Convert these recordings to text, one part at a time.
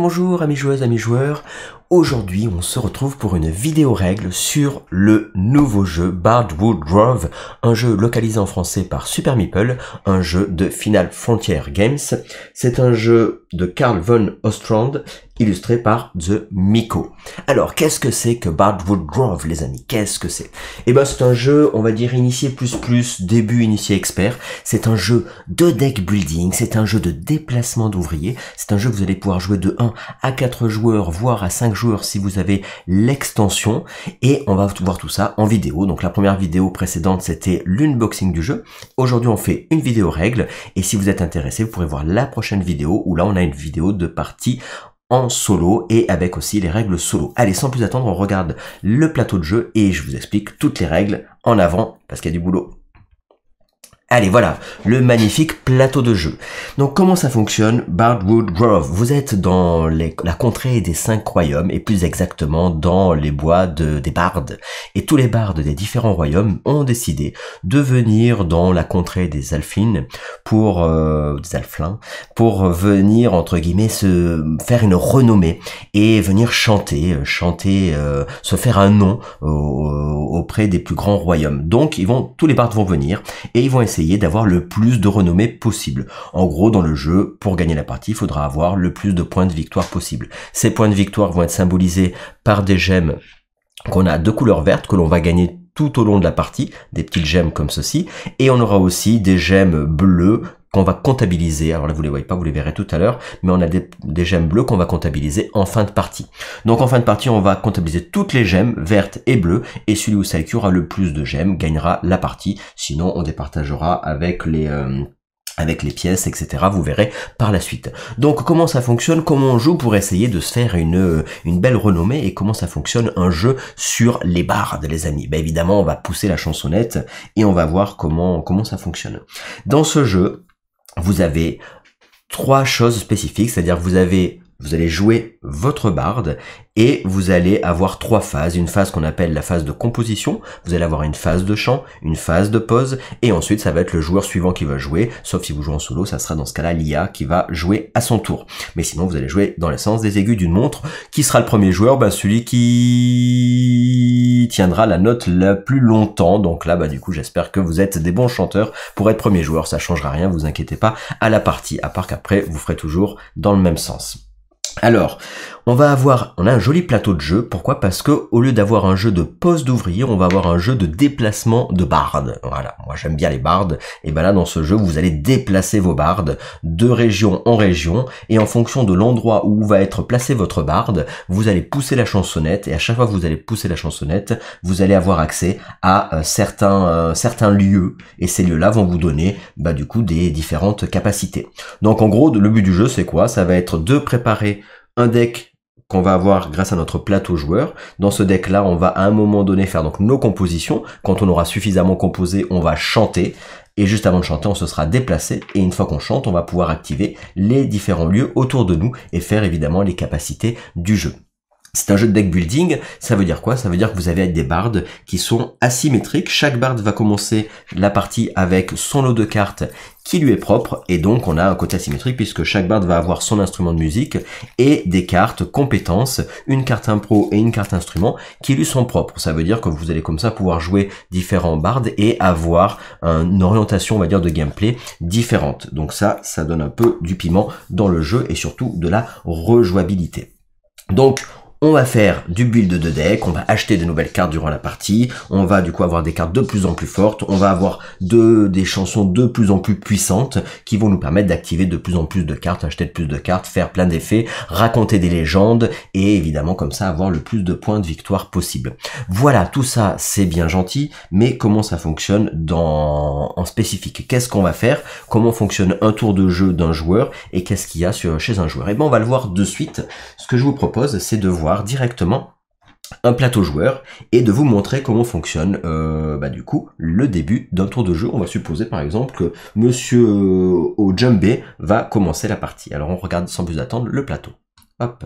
bonjour amis joueuses, amis joueurs. Aujourd'hui, on se retrouve pour une vidéo règle sur le nouveau jeu Bardwood Grove, un jeu localisé en français par Super Meeple, un jeu de Final Frontier Games. C'est un jeu de Carl von Ostrand, illustré par The Miko. Alors, qu'est-ce que c'est que Bardwood Grove, les amis? Qu'est-ce que c'est? Eh ben, c'est un jeu, on va dire, initié plus, début initié expert. C'est un jeu de deck building, c'est un jeu de déplacement d'ouvriers. C'est un jeu que vous allez pouvoir jouer de 1 à 4 joueurs, voire à 5 joueurs si vous avez l'extension. Et on va voir tout ça en vidéo. Donc, la première vidéo précédente, c'était l'unboxing du jeu. Aujourd'hui, on fait une vidéo règle. Et si vous êtes intéressé, vous pourrez voir la prochaine vidéo où là, on a une vidéo de partie en solo et avec aussi les règles solo. Allez, sans plus attendre, on regarde le plateau de jeu et je vous explique toutes les règles en avant parce qu'il y a du boulot. Allez, voilà, le magnifique plateau de jeu. Donc, comment ça fonctionne, Bardwood Grove? Vous êtes dans la contrée des 5 royaumes, et plus exactement dans les bois des bardes. Et tous les bardes des différents royaumes ont décidé de venir dans la contrée des Alflins des Alflins, pour venir, entre guillemets, se faire une renommée et venir chanter, se faire un nom auprès des plus grands royaumes. Donc, tous les bardes vont venir et ils vont essayer d'avoir le plus de renommée possible. En gros, dans le jeu, pour gagner la partie, il faudra avoir le plus de points de victoire possible. Ces points de victoire vont être symbolisés par des gemmes qu'on a de couleur verte, que l'on va gagner tout au long de la partie, des petites gemmes comme ceci, et on aura aussi des gemmes bleues qu'on va comptabiliser. Alors là, vous les voyez pas, vous les verrez tout à l'heure, mais on a des gemmes bleues qu'on va comptabiliser en fin de partie. Donc en fin de partie, on va comptabiliser toutes les gemmes vertes et bleues, et celui ou celle qui aura le plus de gemmes gagnera la partie. Sinon, on départagera avec les pièces, etc. Vous verrez par la suite. Donc comment ça fonctionne, comment on joue pour essayer de se faire une belle renommée et comment ça fonctionne un jeu sur les bardes, les amis. Ben évidemment, on va pousser la chansonnette et on va voir comment ça fonctionne. Dans ce jeu, vous avez 3 choses spécifiques, c'est-à-dire vous allez jouer votre barde et vous allez avoir 3 phases. Une phase qu'on appelle la phase de composition, vous allez avoir une phase de chant, une phase de pause, et ensuite ça va être le joueur suivant qui va jouer, sauf si vous jouez en solo, ça sera dans ce cas-là l'IA qui va jouer à son tour. Mais sinon vous allez jouer dans le sens des aiguilles d'une montre. Qui sera le premier joueur? Ben, celui qui tiendra la note la plus longtemps. Donc là, du coup, j'espère que vous êtes des bons chanteurs pour être premier joueur. Ça changera rien, vous inquiétez pas, à la partie, à part qu'après vous ferez toujours dans le même sens. Alors, on a un joli plateau de jeu. Pourquoi? Parce que au lieu d'avoir un jeu de pose d'ouvrier, on va avoir un jeu de déplacement de bardes. Voilà, moi j'aime bien les bardes. Et ben là, dans ce jeu, vous allez déplacer vos bardes de région en région. Et en fonction de l'endroit où va être placé votre barde, vous allez pousser la chansonnette. Et à chaque fois que vous allez pousser la chansonnette, vous allez avoir accès à certains lieux. Et ces lieux-là vont vous donner, du coup, des différentes capacités. Donc en gros, le but du jeu, c'est quoi? Ça va être de préparer un deck qu'on va avoir grâce à notre plateau joueur. Dans ce deck-là, on va à un moment donné faire donc nos compositions. Quand on aura suffisamment composé, on va chanter. Et juste avant de chanter, on se sera déplacé. Et une fois qu'on chante, on va pouvoir activer les différents lieux autour de nous et faire évidemment les capacités du jeu. C'est un jeu de deck building, ça veut dire quoi? Ça veut dire que vous avez des bardes qui sont asymétriques. Chaque barde va commencer la partie avec son lot de cartes qui lui est propre, et donc on a un côté asymétrique puisque chaque barde va avoir son instrument de musique et des cartes compétences, une carte impro et une carte instrument qui lui sont propres. Ça veut dire que vous allez comme ça pouvoir jouer différents bardes et avoir une orientation, on va dire, de gameplay différente. Donc ça donne un peu du piment dans le jeu et surtout de la rejouabilité. Donc, on va faire du build de deck, on va acheter de nouvelles cartes durant la partie, on va du coup avoir des cartes de plus en plus fortes, on va avoir des chansons de plus en plus puissantes qui vont nous permettre d'activer de plus en plus de cartes, acheter de plus de cartes, faire plein d'effets, raconter des légendes et évidemment comme ça avoir le plus de points de victoire possible. Voilà, tout ça c'est bien gentil, mais comment ça fonctionne en spécifique? Qu'est-ce qu'on va faire? Comment fonctionne un tour de jeu d'un joueur et qu'est-ce qu'il y a chez un joueur? Et ben on va le voir de suite. Ce que je vous propose, c'est de voir directement un plateau joueur et de vous montrer comment fonctionne du coup le début d'un tour de jeu. On va supposer par exemple que monsieur au djembé va commencer la partie. Alors on regarde sans plus attendre le plateau. Hop.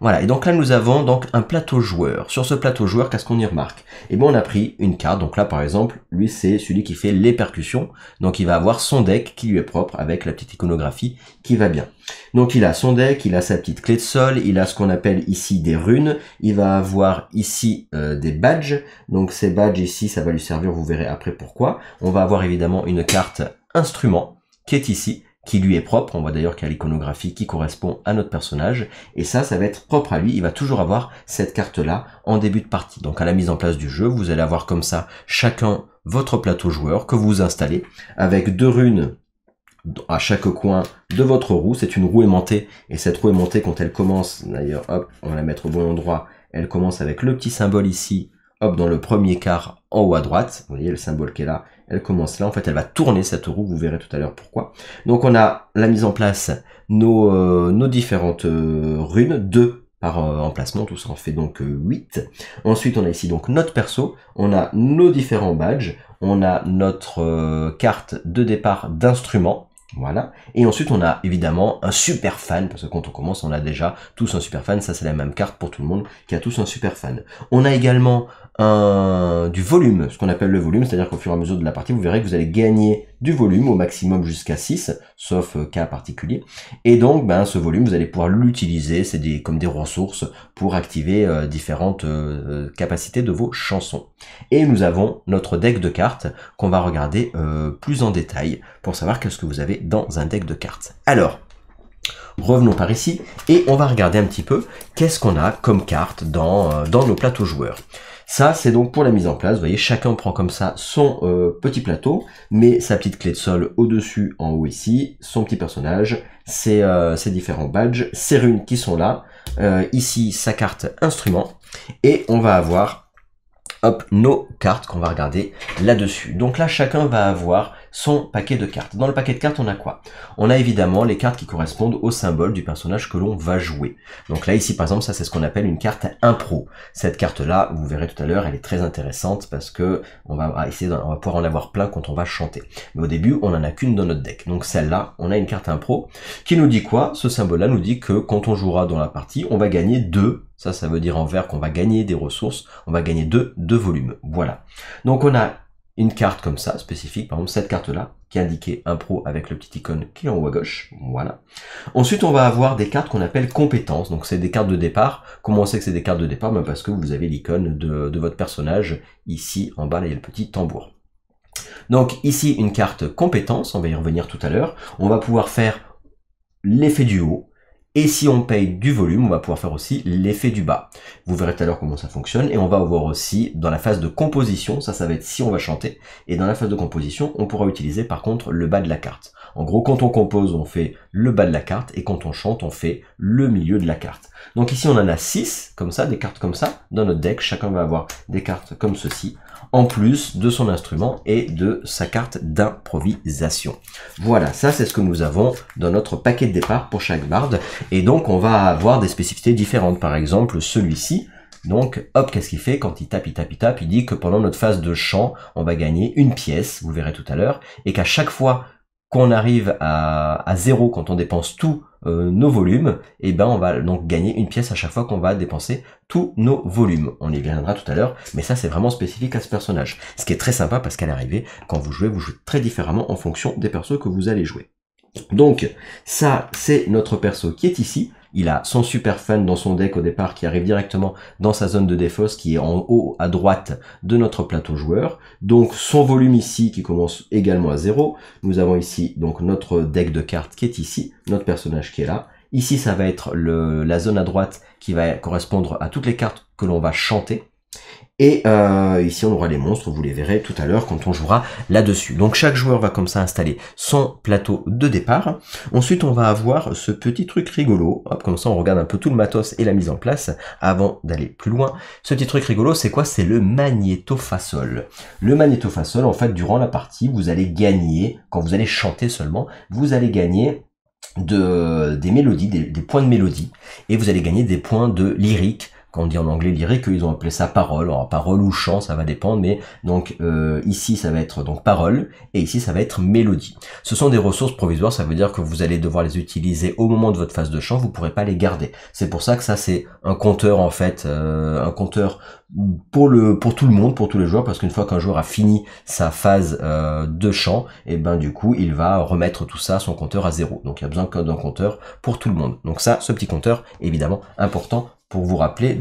Voilà, et donc là nous avons donc un plateau joueur. Sur ce plateau joueur, qu'est-ce qu'on y remarque? Eh bien on a pris une carte, donc là par exemple, lui c'est celui qui fait les percussions, donc il va avoir son deck qui lui est propre avec la petite iconographie qui va bien. Donc il a son deck, il a sa petite clé de sol, il a ce qu'on appelle ici des runes, il va avoir ici des badges, donc ces badges ici ça va lui servir, vous verrez après pourquoi. On va avoir évidemment une carte instrument qui est ici, qui lui est propre, on voit d'ailleurs qu'il y a l'iconographie qui correspond à notre personnage, et ça va être propre à lui, il va toujours avoir cette carte-là en début de partie. Donc à la mise en place du jeu, vous allez avoir comme ça chacun votre plateau joueur que vous installez, avec 2 runes à chaque coin de votre roue, c'est une roue aimantée, et cette roue aimantée quand elle commence, d'ailleurs hop, on va la mettre au bon endroit, elle commence avec le petit symbole ici, hop, dans le premier quart en haut à droite, vous voyez le symbole qui est là, elle commence là, en fait elle va tourner cette roue, vous verrez tout à l'heure pourquoi. Donc on a la mise en place nos différentes runes, 2 par emplacement, tout ça en fait donc 8. Ensuite on a ici donc notre perso, on a nos différents badges, on a notre carte de départ d'instrument, voilà. Et ensuite, on a évidemment un super fan, parce que quand on commence, on a déjà tous un super fan. Ça, c'est la même carte pour tout le monde qui a tous un super fan. On a également du volume, ce qu'on appelle le volume, c'est-à-dire qu'au fur et à mesure de la partie, vous verrez que vous allez gagner du volume au maximum jusqu'à 6, sauf cas particulier. Et donc, ben, ce volume, vous allez pouvoir l'utiliser, c'est comme des ressources pour activer différentes capacités de vos chansons. Et nous avons notre deck de cartes qu'on va regarder plus en détail pour savoir qu'est-ce que vous avez dans un deck de cartes. Alors, revenons par ici et on va regarder un petit peu qu'est-ce qu'on a comme carte dans nos plateaux joueurs. Ça, c'est donc pour la mise en place. Vous voyez, chacun prend comme ça son petit plateau, met sa petite clé de sol au-dessus, en haut ici, son petit personnage, ses différents badges, ses runes qui sont là, ici sa carte instrument, et on va avoir hop, nos cartes qu'on va regarder là-dessus. Donc là, chacun va avoir son paquet de cartes. Dans le paquet de cartes, on a quoi? On a évidemment les cartes qui correspondent au symbole du personnage que l'on va jouer. Donc là, ici, par exemple, ça, c'est ce qu'on appelle une carte impro. Cette carte-là, vous verrez tout à l'heure, elle est très intéressante parce que on va pouvoir en avoir plein quand on va chanter. Mais au début, on en a qu'une dans notre deck. Donc celle-là, on a une carte impro qui nous dit quoi? Ce symbole-là nous dit que quand on jouera dans la partie, on va gagner 2. Ça veut dire en vert qu'on va gagner des ressources, on va gagner 2 volumes. Voilà. Donc on a une carte comme ça, spécifique, par exemple cette carte-là, qui est indiquée impro avec le petit icône qui est en haut à gauche. Voilà. Ensuite, on va avoir des cartes qu'on appelle compétences. Donc c'est des cartes de départ. Comment on sait que c'est des cartes de départ? Ben parce que vous avez l'icône de votre personnage. Ici, en bas, là, il y a le petit tambour. Donc ici, une carte compétence, on va y revenir tout à l'heure. On va pouvoir faire l'effet du haut. Et si on paye du volume, on va pouvoir faire aussi l'effet du bas. Vous verrez tout à l'heure comment ça fonctionne. Et on va voir aussi dans la phase de composition, ça va être si on va chanter. Et dans la phase de composition, on pourra utiliser par contre le bas de la carte. En gros, quand on compose, on fait le bas de la carte. Et quand on chante, on fait le milieu de la carte. Donc ici, on en a 6, comme ça, des cartes comme ça, dans notre deck. Chacun va avoir des cartes comme ceci, en plus de son instrument et de sa carte d'improvisation. Voilà, ça c'est ce que nous avons dans notre paquet de départ pour chaque barde. Et donc on va avoir des spécificités différentes. Par exemple, celui-ci, donc hop, qu'est-ce qu'il fait? Quand il tape, il dit que pendant notre phase de chant, on va gagner une pièce, vous verrez tout à l'heure, et qu'à chaque fois qu'on arrive à 0, quand on dépense tous nos volumes, et ben on va donc gagner une pièce à chaque fois qu'on va dépenser tous nos volumes. On y viendra tout à l'heure, mais ça c'est vraiment spécifique à ce personnage. Ce qui est très sympa parce qu'à l'arrivée, quand vous jouez très différemment en fonction des persos que vous allez jouer. Donc ça c'est notre perso qui est ici. Il a son super fan dans son deck au départ qui arrive directement dans sa zone de défausse qui est en haut à droite de notre plateau joueur. Donc son volume ici qui commence également à 0. Nous avons ici donc notre deck de cartes qui est ici, notre personnage qui est là. Ici ça va être la zone à droite qui va correspondre à toutes les cartes que l'on va chanter. Et ici on aura les monstres, vous les verrez tout à l'heure quand on jouera là-dessus. Donc chaque joueur va comme ça installer son plateau de départ. Ensuite on va avoir ce petit truc rigolo. Hop, comme ça on regarde un peu tout le matos et la mise en place avant d'aller plus loin. Ce petit truc rigolo c'est quoi? C'est le magnétophasol. Le magnétophasol en fait durant la partie vous allez gagner, quand vous allez chanter seulement, vous allez gagner des mélodies, des points de mélodie. Et vous allez gagner des points de lyrique quand on dit en anglais lyrique, ils ont appelé ça parole. Alors parole ou chant, ça va dépendre, mais donc ici ça va être donc parole et ici ça va être mélodie. Ce sont des ressources provisoires, ça veut dire que vous allez devoir les utiliser au moment de votre phase de chant, vous pourrez pas les garder. C'est pour ça que ça c'est un compteur en fait, un compteur pour tout le monde, pour tous les joueurs, parce qu'une fois qu'un joueur a fini sa phase de chant, et ben du coup il va remettre tout ça, son compteur à 0. Donc il y a besoin d'un compteur pour tout le monde. Donc ça, ce petit compteur, évidemment important pour vous rappeler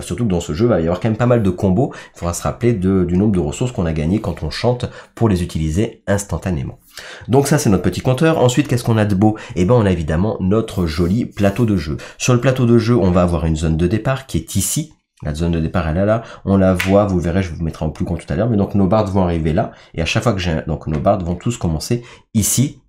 surtout que dans ce jeu, il va y avoir quand même pas mal de combos, il faudra se rappeler du nombre de ressources qu'on a gagné quand on chante pour les utiliser instantanément. Donc ça c'est notre petit compteur. Ensuite, qu'est-ce qu'on a de beau? Eh ben on a évidemment notre joli plateau de jeu. Sur le plateau de jeu, on va avoir une zone de départ qui est ici. La zone de départ elle est là, on la voit, vous verrez, je vous mettrai en plus grand tout à l'heure, mais donc nos bardes vont arriver là, et à chaque fois que donc nos bardes vont tous commencer ici,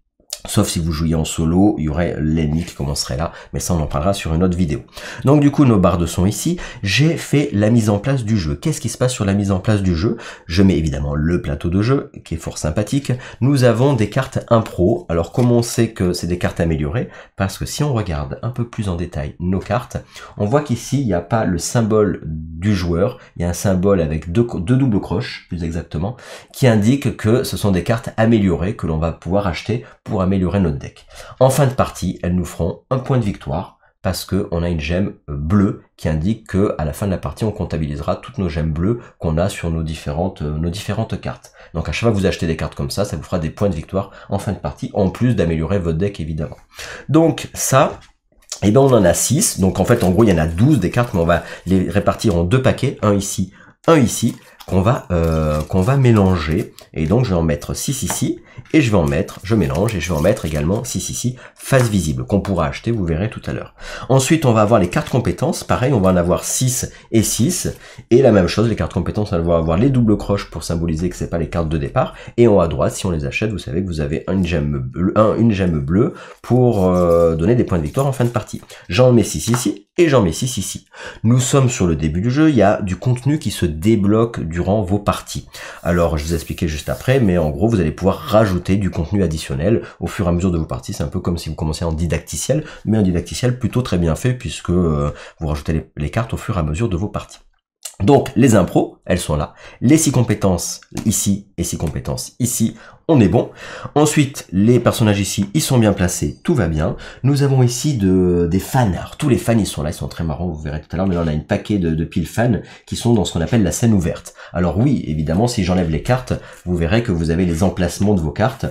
sauf si vous jouiez en solo, il y aurait l'ennemi qui commencerait là, mais ça on en parlera sur une autre vidéo. Donc du coup nos bardes sont ici, j'ai fait la mise en place du jeu. Qu'est-ce qui se passe sur la mise en place du jeu? Je mets évidemment le plateau de jeu, qui est fort sympathique. Nous avons des cartes impro. Alors comment on sait que c'est des cartes améliorées? Parce que si on regarde un peu plus en détail nos cartes, on voit qu'ici il n'y a pas le symbole du joueur, il y a un symbole avec deux doubles croches, plus exactement, qui indique que ce sont des cartes améliorées que l'on va pouvoir acheter pour améliorer notre deck. En fin de partie, elles nous feront un point de victoire parce que on a une gemme bleue qui indique que à la fin de la partie, on comptabilisera toutes nos gemmes bleues qu'on a sur nos différentes cartes. Donc à chaque fois que vous achetez des cartes comme ça vous fera des points de victoire en fin de partie, en plus d'améliorer votre deck évidemment. Donc ça, et ben on en a 6. Donc en fait, en gros, il y en a 12 des cartes, mais on va les répartir en deux paquets, un ici, qu'on va mélanger. Et donc je vais en mettre 6 ici, et je mélange, et je vais en mettre également 6 ici, face visible, qu'on pourra acheter, vous verrez tout à l'heure. Ensuite, on va avoir les cartes compétences, pareil, on va en avoir 6 et 6, et la même chose, les cartes compétences, elles vont avoir les doubles croches pour symboliser que c'est pas les cartes de départ, et en haut à droite, si on les achète, vous savez que vous avez une gemme bleue pour donner des points de victoire en fin de partie. J'en mets 6 ici, et j'en mets 6 ici. Nous sommes sur le début du jeu, il y a du contenu qui se débloque durant vos parties. Alors, je vous ai expliqué juste après, mais en gros, vous allez pouvoir rajouter du contenu additionnel au fur et à mesure de vos parties. C'est un peu comme si vous commenciez en didacticiel, mais un didacticiel plutôt très bien fait, puisque vous rajoutez les cartes au fur et à mesure de vos parties. Donc, les impros, elles sont là. Les 6 compétences ici et 6 compétences ici, on est bon. Ensuite, les personnages ici, ils sont bien placés, tout va bien. Nous avons ici des fans. Alors, tous les fans, ils sont là, ils sont très marrants, vous verrez tout à l'heure, mais là, on a une paquet de piles fans qui sont dans ce qu'on appelle la scène ouverte. Alors oui, évidemment, si j'enlève les cartes, vous verrez que vous avez les emplacements de vos cartes.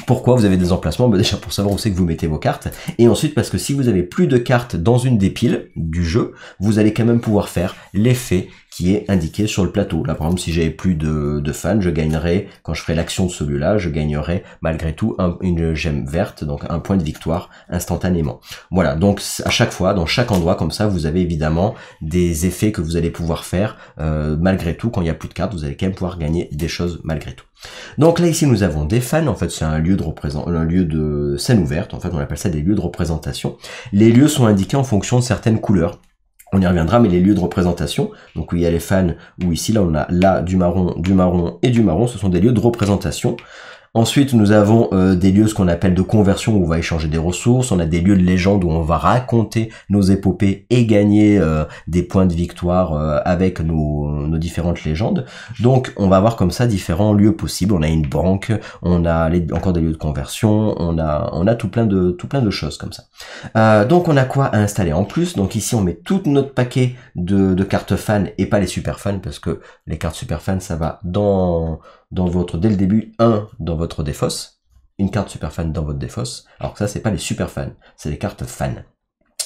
Pourquoi vous avez des emplacements? Déjà, pour savoir où c'est que vous mettez vos cartes. Et ensuite, parce que si vous avez plus de cartes dans une des piles du jeu, vous allez quand même pouvoir faire l'effet qui est indiqué sur le plateau. Là, par exemple, si j'avais plus de fans, je gagnerais, quand je ferai l'action de celui-là, je gagnerais malgré tout une gemme verte, donc un point de victoire instantanément. Voilà, donc à chaque fois, dans chaque endroit comme ça, vous avez évidemment des effets que vous allez pouvoir faire malgré tout. Quand il n'y a plus de cartes, vous allez quand même pouvoir gagner des choses malgré tout. Donc là, ici, nous avons des fans. En fait, c'est un lieu de scène ouverte. En fait, on appelle ça des lieux de représentation. Les lieux sont indiqués en fonction de certaines couleurs. On y reviendra, mais les lieux de représentation, donc où il y a les fans, où ici, là, on a là du marron et du marron, ce sont des lieux de représentation. Ensuite, nous avons des lieux, ce qu'on appelle de conversion, où on va échanger des ressources. On a des lieux de légende où on va raconter nos épopées et gagner des points de victoire avec nos différentes légendes. Donc, on va avoir comme ça différents lieux possibles. On a une banque, on a encore des lieux de conversion, on a tout plein de choses comme ça. Donc, on a quoi à installer en plus? Donc ici, on met tout notre paquet de cartes fans et pas les super fans, parce que les cartes super fans, ça va dès le début, dans votre défausse, une carte super fan dans votre défausse, alors que ça c'est pas les super fans, c'est les cartes fans.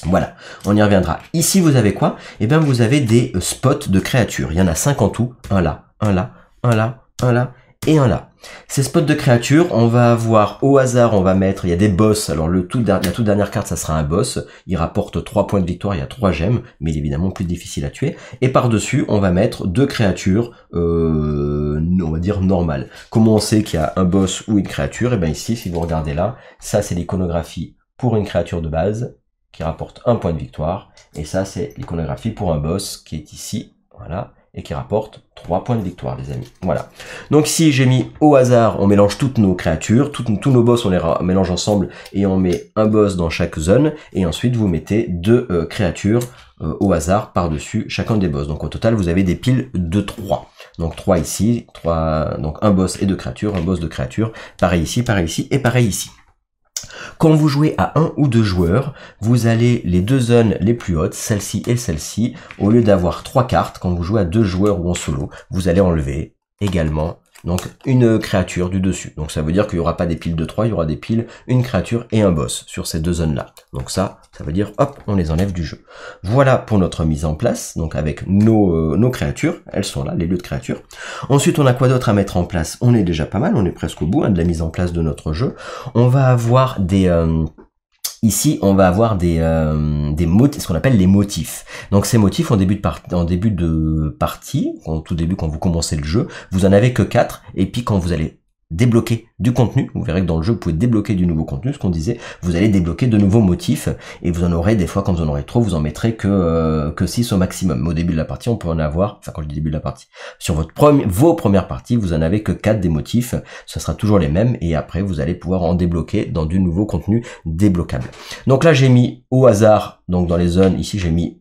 Voilà, on y reviendra. Ici vous avez quoi? Eh bien vous avez des spots de créatures, il y en a 5 en tout, un là, un là, un là, un là, et un là. Ces spots de créatures, on va avoir au hasard, on va mettre, il y a des boss, alors la toute dernière carte ça sera un boss, il rapporte 3 points de victoire, il y a 3 gemmes, mais il est évidemment plus difficile à tuer, et par-dessus on va mettre 2 créatures, on va dire normales. Comment on sait qu'il y a un boss ou une créature? Et bien ici, si vous regardez là, ça c'est l'iconographie pour une créature de base, qui rapporte 1 point de victoire, et ça c'est l'iconographie pour un boss qui est ici, voilà. et qui rapporte 3 points de victoire, les amis. Voilà. Donc ici, j'ai mis au hasard, on mélange toutes nos créatures, tous nos boss, on les mélange ensemble et on met un boss dans chaque zone. Et ensuite, vous mettez 2 créatures au hasard par-dessus chacun des boss. Donc au total, vous avez des piles de 3. Donc 3 ici, 3, donc un boss et 2 créatures, un boss de créatures. Pareil ici et pareil ici. Quand vous jouez à 1 ou 2 joueurs, vous allez les 2 zones les plus hautes, celle-ci et celle-ci, au lieu d'avoir 3 cartes, quand vous jouez à 2 joueurs ou en solo, vous allez enlever également donc une créature du dessus. Donc ça veut dire qu'il n'y aura pas des piles de 3, il y aura des piles, une créature et un boss sur ces 2 zones-là. Donc ça veut dire, hop, on les enlève du jeu. Voilà pour notre mise en place, donc avec nos créatures, elles sont là, les lieux de créatures. Ensuite, on a quoi d'autre à mettre en place? On est déjà pas mal, on est presque au bout de la mise en place de notre jeu. On va avoir des... Ici, on va avoir ce qu'on appelle les motifs. Donc ces motifs, en début de partie, au tout début quand vous commencez le jeu, vous en avez que 4, et puis quand vous allez débloquer du contenu, vous verrez que dans le jeu, vous pouvez débloquer du nouveau contenu, ce qu'on disait, vous allez débloquer de nouveaux motifs, et vous en aurez des fois, quand vous en aurez trop, vous en mettrez que 6 au maximum. Mais au début de la partie, on peut en avoir, enfin quand je dis début de la partie, sur vos premières parties, vous en avez que 4 des motifs, ce sera toujours les mêmes, et après vous allez pouvoir en débloquer dans du nouveau contenu débloquable. Donc là j'ai mis au hasard, donc dans les zones, ici j'ai mis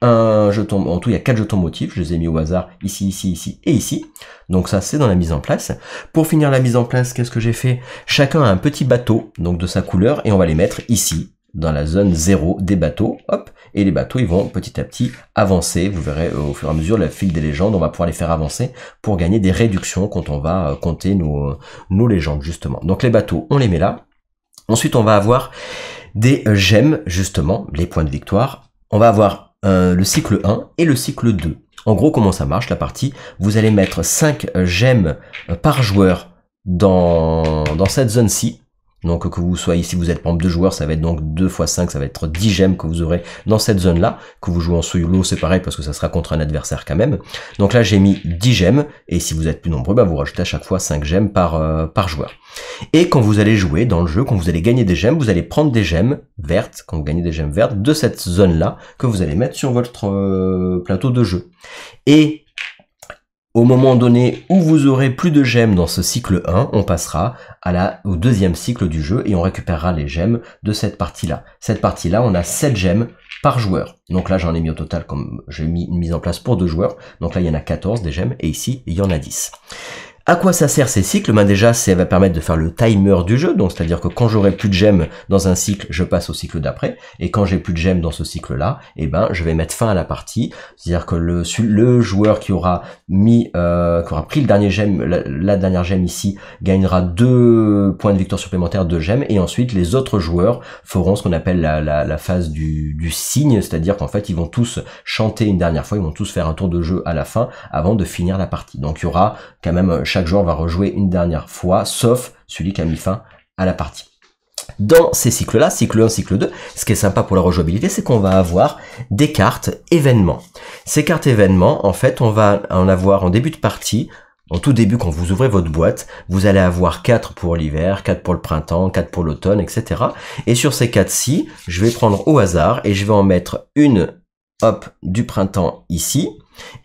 un jeton, en tout il y a 4 jetons motifs, je les ai mis au hasard ici, ici, ici et ici. Donc ça c'est dans la mise en place. Pour finir la mise en place, qu'est-ce que j'ai fait? Chacun a un petit bateau, donc de sa couleur, et on va les mettre ici, dans la zone 0 des bateaux, hop, et les bateaux ils vont petit à petit avancer, vous verrez au fur et à mesure, le fil des légendes, on va pouvoir les faire avancer pour gagner des réductions quand on va compter nos légendes justement. Donc les bateaux, on les met là. Ensuite on va avoir des gemmes, justement, les points de victoire. On va avoir le cycle 1 et le cycle 2. En gros, comment ça marche la partie? Vous allez mettre 5 gemmes par joueur dans cette zone-ci. Donc que vous soyez, si vous êtes par exemple 2 joueurs, ça va être donc 2 x 5, ça va être 10 gemmes que vous aurez dans cette zone-là. Que vous jouez en solo, c'est pareil parce que ça sera contre un adversaire quand même. Donc là j'ai mis 10 gemmes, et si vous êtes plus nombreux, bah, vous rajoutez à chaque fois 5 gemmes par joueur. Et quand vous allez jouer dans le jeu, quand vous allez gagner des gemmes, vous allez prendre des gemmes vertes, quand vous gagnez des gemmes vertes, de cette zone-là, que vous allez mettre sur votre plateau de jeu. Et au moment donné où vous aurez plus de gemmes dans ce cycle 1, on passera au deuxième cycle du jeu et on récupérera les gemmes de cette partie-là. Cette partie-là, on a 7 gemmes par joueur. Donc là, j'en ai mis au total, comme j'ai mis une mise en place pour 2 joueurs. Donc là, il y en a 14 des gemmes et ici, il y en a 10. À quoi ça sert ces cycles? Ben déjà, ça va permettre de faire le timer du jeu, donc c'est-à-dire que quand j'aurai plus de gemmes dans un cycle, je passe au cycle d'après, et quand j'ai plus de gemmes dans ce cycle-là, eh ben je vais mettre fin à la partie, c'est-à-dire que le joueur qui aura pris le dernier gemme, la dernière gemme ici, gagnera 2 points de victoire supplémentaires, 2 gemmes, et ensuite les autres joueurs feront ce qu'on appelle la phase du cygne, c'est-à-dire qu'en fait ils vont tous chanter une dernière fois, ils vont tous faire un tour de jeu à la fin avant de finir la partie. Donc il y aura quand même chaque joueur va rejouer une dernière fois, sauf celui qui a mis fin à la partie. Dans ces cycles-là, cycle 1, cycle 2, ce qui est sympa pour la rejouabilité, c'est qu'on va avoir des cartes événements. Ces cartes événements, en fait, on va en avoir en début de partie. En tout début, quand vous ouvrez votre boîte, vous allez avoir 4 pour l'hiver, 4 pour le printemps, 4 pour l'automne, etc. Et sur ces 4-ci, je vais prendre au hasard et je vais en mettre une, hop, du printemps ici.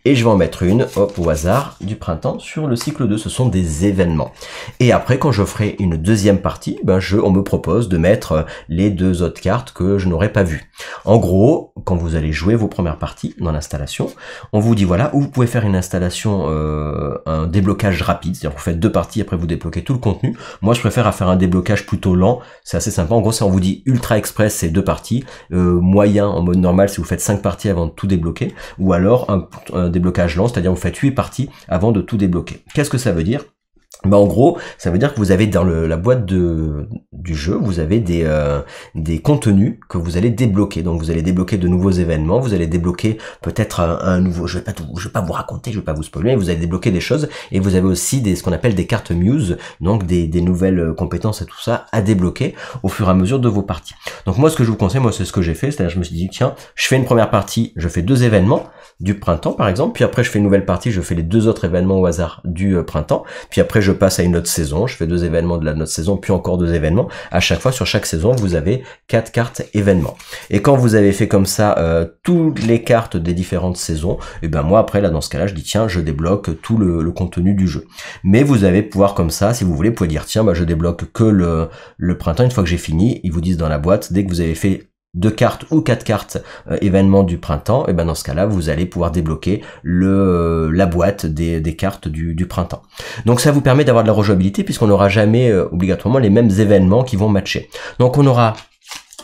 Et je vais en mettre une, hop, au hasard, du printemps sur le cycle 2. Ce sont des événements. Et après, quand je ferai une deuxième partie, ben on me propose de mettre les 2 autres cartes que je n'aurais pas vues. En gros, quand vous allez jouer vos premières parties dans l'installation, on vous dit voilà où vous pouvez faire une installation, un déblocage rapide. C'est-à-dire que vous faites 2 parties, après vous débloquez tout le contenu. Moi, je préfère faire un déblocage plutôt lent. C'est assez sympa. En gros, ça on vous dit ultra express, c'est 2 parties. Moyen, en mode normal, si vous faites 5 parties avant de tout débloquer. Ou alors un déblocage lent, c'est-à-dire vous faites 8 parties avant de tout débloquer. Qu'est-ce que ça veut dire? Ben en gros, ça veut dire que vous avez dans la boîte du jeu, vous avez des contenus que vous allez débloquer. Donc vous allez débloquer de nouveaux événements, vous allez débloquer peut-être un nouveau, je vais pas vous raconter, je vais pas vous spoiler, mais vous allez débloquer des choses et vous avez aussi ce qu'on appelle des cartes muse, donc des nouvelles compétences et tout ça à débloquer au fur et à mesure de vos parties. Donc moi ce que je vous conseille, moi c'est ce que j'ai fait, c'est-à-dire je me suis dit tiens, je fais une première partie, je fais 2 événements du printemps par exemple, puis après je fais une nouvelle partie, je fais les 2 autres événements au hasard du printemps, puis après après je passe à une autre saison, je fais 2 événements de la autre saison, puis encore 2 événements. À chaque fois, sur chaque saison, vous avez 4 cartes événements. Et quand vous avez fait comme ça toutes les cartes des différentes saisons, et ben moi après là dans ce cas-là, je dis tiens, je débloque tout le contenu du jeu. Mais vous allez pouvoir comme ça, si vous voulez, vous pouvez dire tiens, bah je débloque que le printemps. Une fois que j'ai fini, ils vous disent dans la boîte, dès que vous avez fait 2 cartes ou 4 cartes événements du printemps, et ben dans ce cas-là, vous allez pouvoir débloquer la boîte des cartes du printemps. Donc ça vous permet d'avoir de la rejouabilité puisqu'on n'aura jamais obligatoirement les mêmes événements qui vont matcher. Donc on aura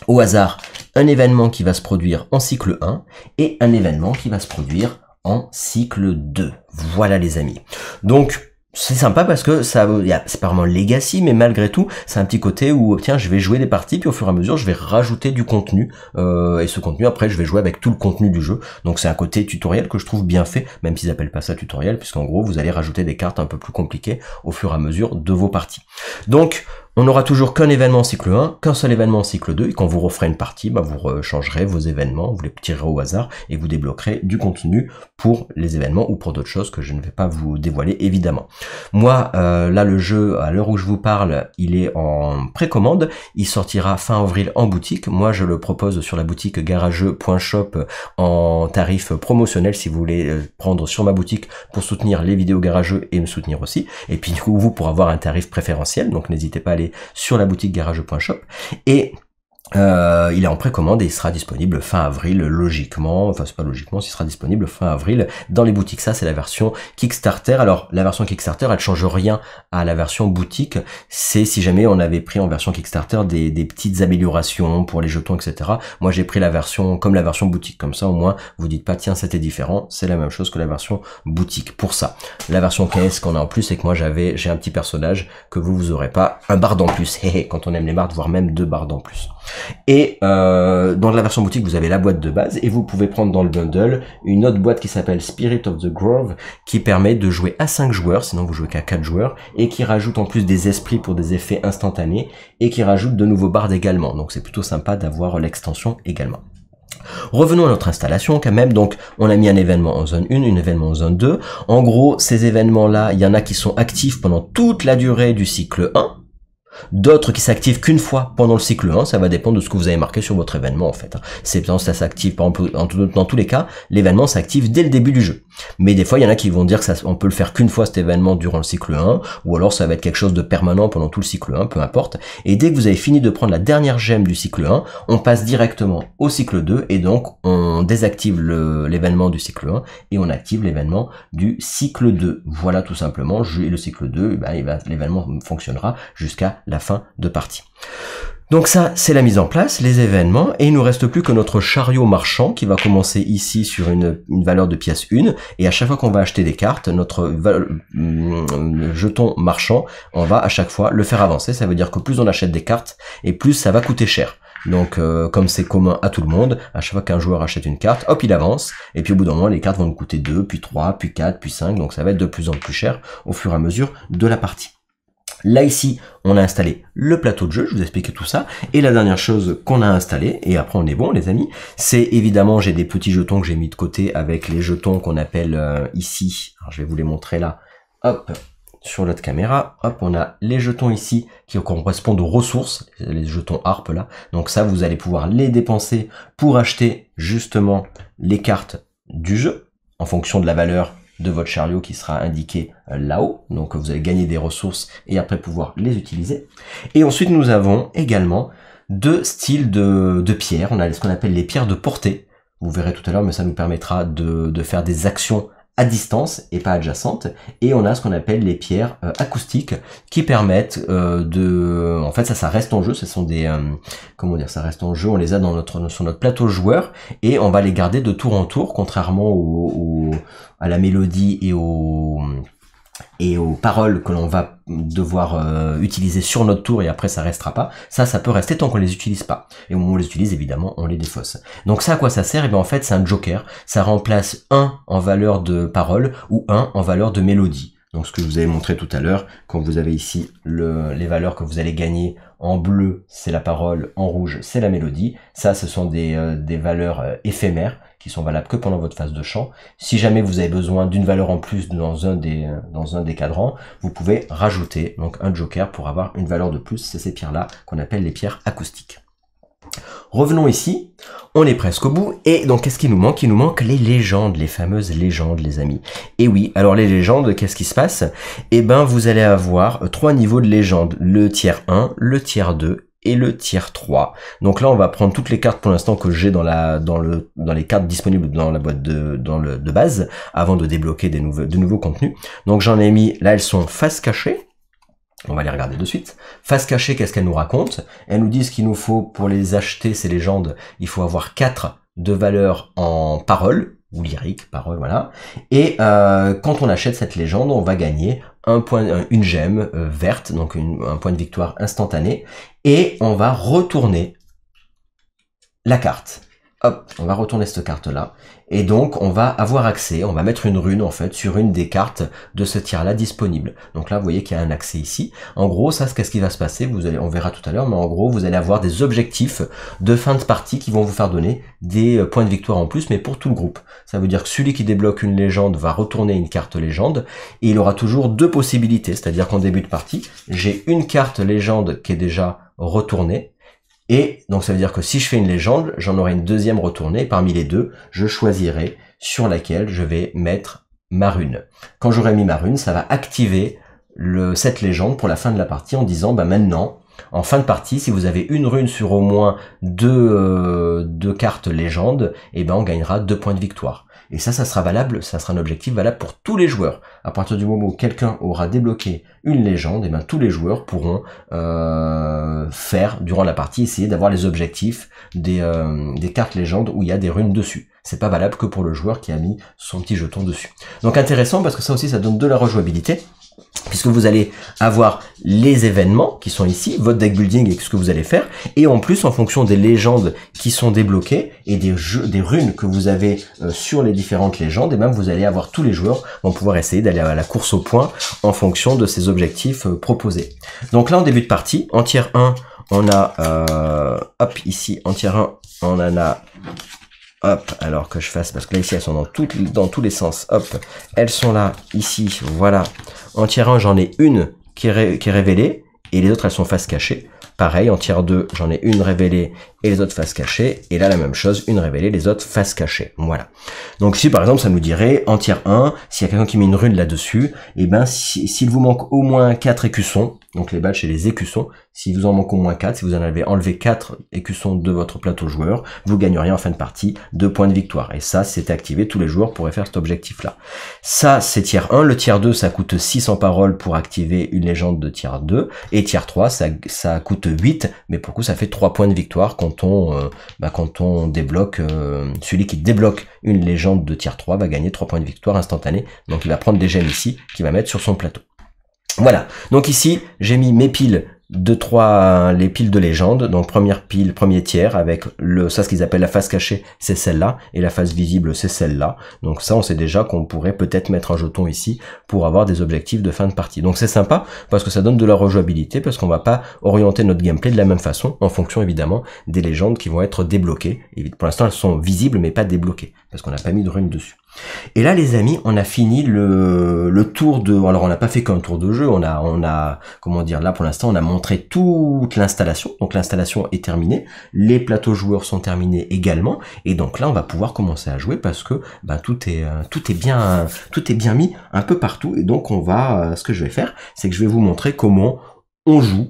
au hasard un événement qui va se produire en cycle 1 et un événement qui va se produire en cycle 2. Voilà les amis. Donc c'est sympa parce que ça, c'est pas vraiment legacy, mais malgré tout, c'est un petit côté où tiens, je vais jouer des parties, puis au fur et à mesure, je vais rajouter du contenu, et ce contenu, après, je vais jouer avec tout le contenu du jeu. Donc c'est un côté tutoriel que je trouve bien fait, même s'ils appellent pas ça tutoriel, puisqu'en gros, vous allez rajouter des cartes un peu plus compliquées au fur et à mesure de vos parties. Donc, on n'aura toujours qu'un événement en cycle 1, qu'un seul événement en cycle 2, et quand vous referez une partie, bah vous changerez vos événements, vous les tirerez au hasard, et vous débloquerez du contenu pour les événements ou pour d'autres choses que je ne vais pas vous dévoiler évidemment. Moi, là le jeu, à l'heure où je vous parle, il est en précommande, il sortira fin avril en boutique. Moi je le propose sur la boutique garageux.shop en tarif promotionnel si vous voulez prendre sur ma boutique pour soutenir les vidéos garageux et me soutenir aussi. Et puis du coup vous pour avoir un tarif préférentiel, donc n'hésitez pas à aller sur la boutique garageux.shop. Et il est en précommande et il sera disponible fin avril logiquement, enfin c'est pas logiquement, il sera disponible fin avril dans les boutiques. Ça c'est la version Kickstarter. Alors la version Kickstarter elle change rien à la version boutique, c'est si jamais on avait pris en version Kickstarter des petites améliorations pour les jetons etc. Moi j'ai pris la version comme la version boutique, comme ça au moins vous dites pas tiens c'était différent, c'est la même chose que la version boutique. Pour ça, la version KS qu'on a en plus c'est que moi j'ai un petit personnage que vous aurez pas, un barde en plus, quand on aime les bardes, voire même 2 bardes en plus. Et dans la version boutique, vous avez la boîte de base et vous pouvez prendre dans le bundle une autre boîte qui s'appelle Spirit of the Grove qui permet de jouer à 5 joueurs, sinon vous jouez qu'à 4 joueurs, et qui rajoute en plus des esprits pour des effets instantanés et qui rajoute de nouveaux bardes également. Donc c'est plutôt sympa d'avoir l'extension également. Revenons à notre installation quand même. Donc on a mis un événement en zone 1, un événement en zone 2. En gros, ces événements-là, il y en a qui sont actifs pendant toute la durée du cycle 1. D'autres qui s'activent qu'une fois pendant le cycle 1, ça va dépendre de ce que vous avez marqué sur votre événement en fait. C'est ça s'active, par exemple, dans tous les cas, l'événement s'active dès le début du jeu. Mais des fois, il y en a qui vont dire que on peut le faire qu'une fois cet événement durant le cycle 1, ou alors ça va être quelque chose de permanent pendant tout le cycle 1, peu importe. Et dès que vous avez fini de prendre la dernière gemme du cycle 1, on passe directement au cycle 2, et donc on désactive l'événement du cycle 1, et on active l'événement du cycle 2. Voilà tout simplement, et le cycle 2, l'événement fonctionnera jusqu'à la fin de partie. Donc ça, c'est la mise en place, les événements, et il nous reste plus que notre chariot marchand qui va commencer ici sur une valeur de pièce 1, et à chaque fois qu'on va acheter des cartes, notre jeton marchand, on va à chaque fois le faire avancer. Ça veut dire que plus on achète des cartes, et plus ça va coûter cher. Donc comme c'est commun à tout le monde, à chaque fois qu'un joueur achète une carte, hop il avance, et puis au bout d'un moment les cartes vont nous coûter 2, puis 3, puis 4, puis 5, donc ça va être de plus en plus cher au fur et à mesure de la partie. Là ici, on a installé le plateau de jeu, je vous ai expliqué tout ça, et la dernière chose qu'on a installé, et après on est bon les amis, c'est évidemment j'ai des petits jetons que j'ai mis de côté avec les jetons qu'on appelle ici, alors je vais vous les montrer là, hop, sur l'autre caméra, hop, on a les jetons ici qui correspondent aux ressources, les jetons harpe là, donc ça vous allez pouvoir les dépenser pour acheter justement les cartes du jeu, en fonction de la valeur de votre chariot qui sera indiqué là-haut, donc vous allez gagner des ressources et après pouvoir les utiliser. Et ensuite nous avons également 2 styles de pierres, on a ce qu'on appelle les pierres de portée, vous verrez tout à l'heure, mais ça nous permettra de faire des actions à distance et pas adjacentes, et on a ce qu'on appelle les pierres acoustiques qui permettent en fait ça reste en jeu, ce sont des comment dire, ça reste en jeu, on les a sur notre plateau joueur et on va les garder de tour en tour, contrairement à la mélodie et aux paroles que l'on va devoir utiliser sur notre tour et après ça restera pas. Ça peut rester tant qu'on les utilise pas. Et au moment où on les utilise, évidemment, on les défausse. Donc ça, à quoi ça sert? Et bien en fait, c'est un joker. Ça remplace 1 en valeur de parole ou 1 en valeur de mélodie. Donc ce que je vous avais montré tout à l'heure, quand vous avez ici les valeurs que vous allez gagner, en bleu c'est la parole, en rouge c'est la mélodie. Ça, ce sont des valeurs éphémères qui sont valables que pendant votre phase de chant. Si jamais vous avez besoin d'une valeur en plus dans un des cadrans, vous pouvez rajouter donc un joker pour avoir une valeur de plus. C'est ces pierres-là qu'on appelle les pierres acoustiques. Revenons ici, on est presque au bout, et donc qu'est-ce qu'il nous manque? Il nous manque les légendes, les fameuses légendes, les amis. Et oui, alors les légendes, qu'est-ce qui se passe? Eh ben, vous allez avoir 3 niveaux de légendes, le tiers 1, le tiers 2 et le tiers 3. Donc là, on va prendre toutes les cartes pour l'instant que j'ai dans les cartes disponibles dans la boîte de base, avant de débloquer de nouveaux contenus. Donc j'en ai mis, là elles sont face cachée. On va les regarder de suite. Face cachée, qu'est-ce qu'elle nous raconte? Elle nous dit ce qu'il nous faut pour les acheter, ces légendes. Il faut avoir 4 de valeur en parole, ou lyrique, parole, voilà. Et quand on achète cette légende, on va gagner une gemme verte, donc un point de victoire instantané. Et on va retourner la carte. Hop, on va retourner cette carte-là. Et donc, on va avoir accès, on va mettre une rune, en fait, sur une des cartes de ce tiers-là disponible. Donc là, vous voyez qu'il y a un accès ici. En gros, ça, qu'est-ce qui va se passer? On verra tout à l'heure, mais en gros, vous allez avoir des objectifs de fin de partie qui vont vous faire donner des points de victoire en plus, mais pour tout le groupe. Ça veut dire que celui qui débloque une légende va retourner une carte légende, et il aura toujours 2 possibilités. C'est-à-dire qu'en début de partie, j'ai une carte légende qui est déjà retournée, et donc ça veut dire que si je fais une légende, j'en aurai une deuxième retournée. Parmi les deux, je choisirai sur laquelle je vais mettre ma rune. Quand j'aurai mis ma rune, ça va activer cette légende pour la fin de la partie en disant, bah maintenant, en fin de partie, si vous avez une rune sur au moins deux cartes légendes, et ben on gagnera 2 points de victoire. Et ça sera valable, ça sera un objectif valable pour tous les joueurs. À partir du moment où quelqu'un aura débloqué une légende, et ben tous les joueurs pourront faire durant la partie, essayer d'avoir les objectifs des cartes légendes où il y a des runes dessus. C'est pas valable que pour le joueur qui a mis son petit jeton dessus. Donc intéressant parce que ça aussi ça donne de la rejouabilité, puisque vous allez avoir les événements qui sont ici, votre deck building et ce que vous allez faire, et en plus en fonction des légendes qui sont débloquées et des runes que vous avez sur les différentes légendes, et même vous allez avoir tous les joueurs vont pouvoir essayer d'aller à la course au point en fonction de ces objectifs proposés. Donc là en début de partie, en tiers 1, on a hop ici en tiers 1, on en a hop, alors que je fasse, parce que là ici elles sont dans tous les sens, hop, elles sont là, ici, voilà. En tiers 1, j'en ai une qui est révélée, et les autres elles sont face cachée. Pareil, en tiers 2, j'en ai une révélée et les autres face cachée. Et là, la même chose, une révélée, les autres face cachée. Voilà. Donc ici, par exemple, ça nous dirait, en tiers 1, s'il y a quelqu'un qui met une rune là-dessus, et ben, s'il vous manque au moins 4 écussons, donc les badges chez les écussons, s'il vous en manque au moins 4, si vous en avez enlevé 4 écussons de votre plateau joueur, vous gagneriez en fin de partie 2 points de victoire. Et ça, si c'était activé, tous les joueurs pourraient faire cet objectif-là. Ça, c'est tiers 1. Le tiers 2, ça coûte 6 en parole pour activer une légende de tiers 2. Et tiers 3, ça coûte 8, mais pour le coup, ça fait 3 points de victoire quand on débloque, celui qui débloque une légende de tiers 3 va gagner 3 points de victoire instantanés. Donc il va prendre des gemmes ici, qu'il va mettre sur son plateau. Voilà, donc ici, j'ai mis mes piles les piles de légende. Donc première pile, premier tiers, avec ça ce qu'ils appellent la face cachée, c'est celle-là, et la face visible, c'est celle-là. Donc ça, on sait déjà qu'on pourrait peut-être mettre un jeton ici pour avoir des objectifs de fin de partie. Donc c'est sympa, parce que ça donne de la rejouabilité, parce qu'on va pas orienter notre gameplay de la même façon, en fonction évidemment des légendes qui vont être débloquées. Et pour l'instant, elles sont visibles, mais pas débloquées, parce qu'on n'a pas mis de rune dessus. Et là, les amis, on a fini le tour de... Alors, on n'a pas fait qu'un tour de jeu, on a, comment dire, là, pour l'instant, on a montré toute l'installation. Donc, l'installation est terminée. Les plateaux joueurs sont terminés également. Et donc là, on va pouvoir commencer à jouer parce que tout est bien mis un peu partout. Et donc, ce que je vais faire, c'est que je vais vous montrer comment on joue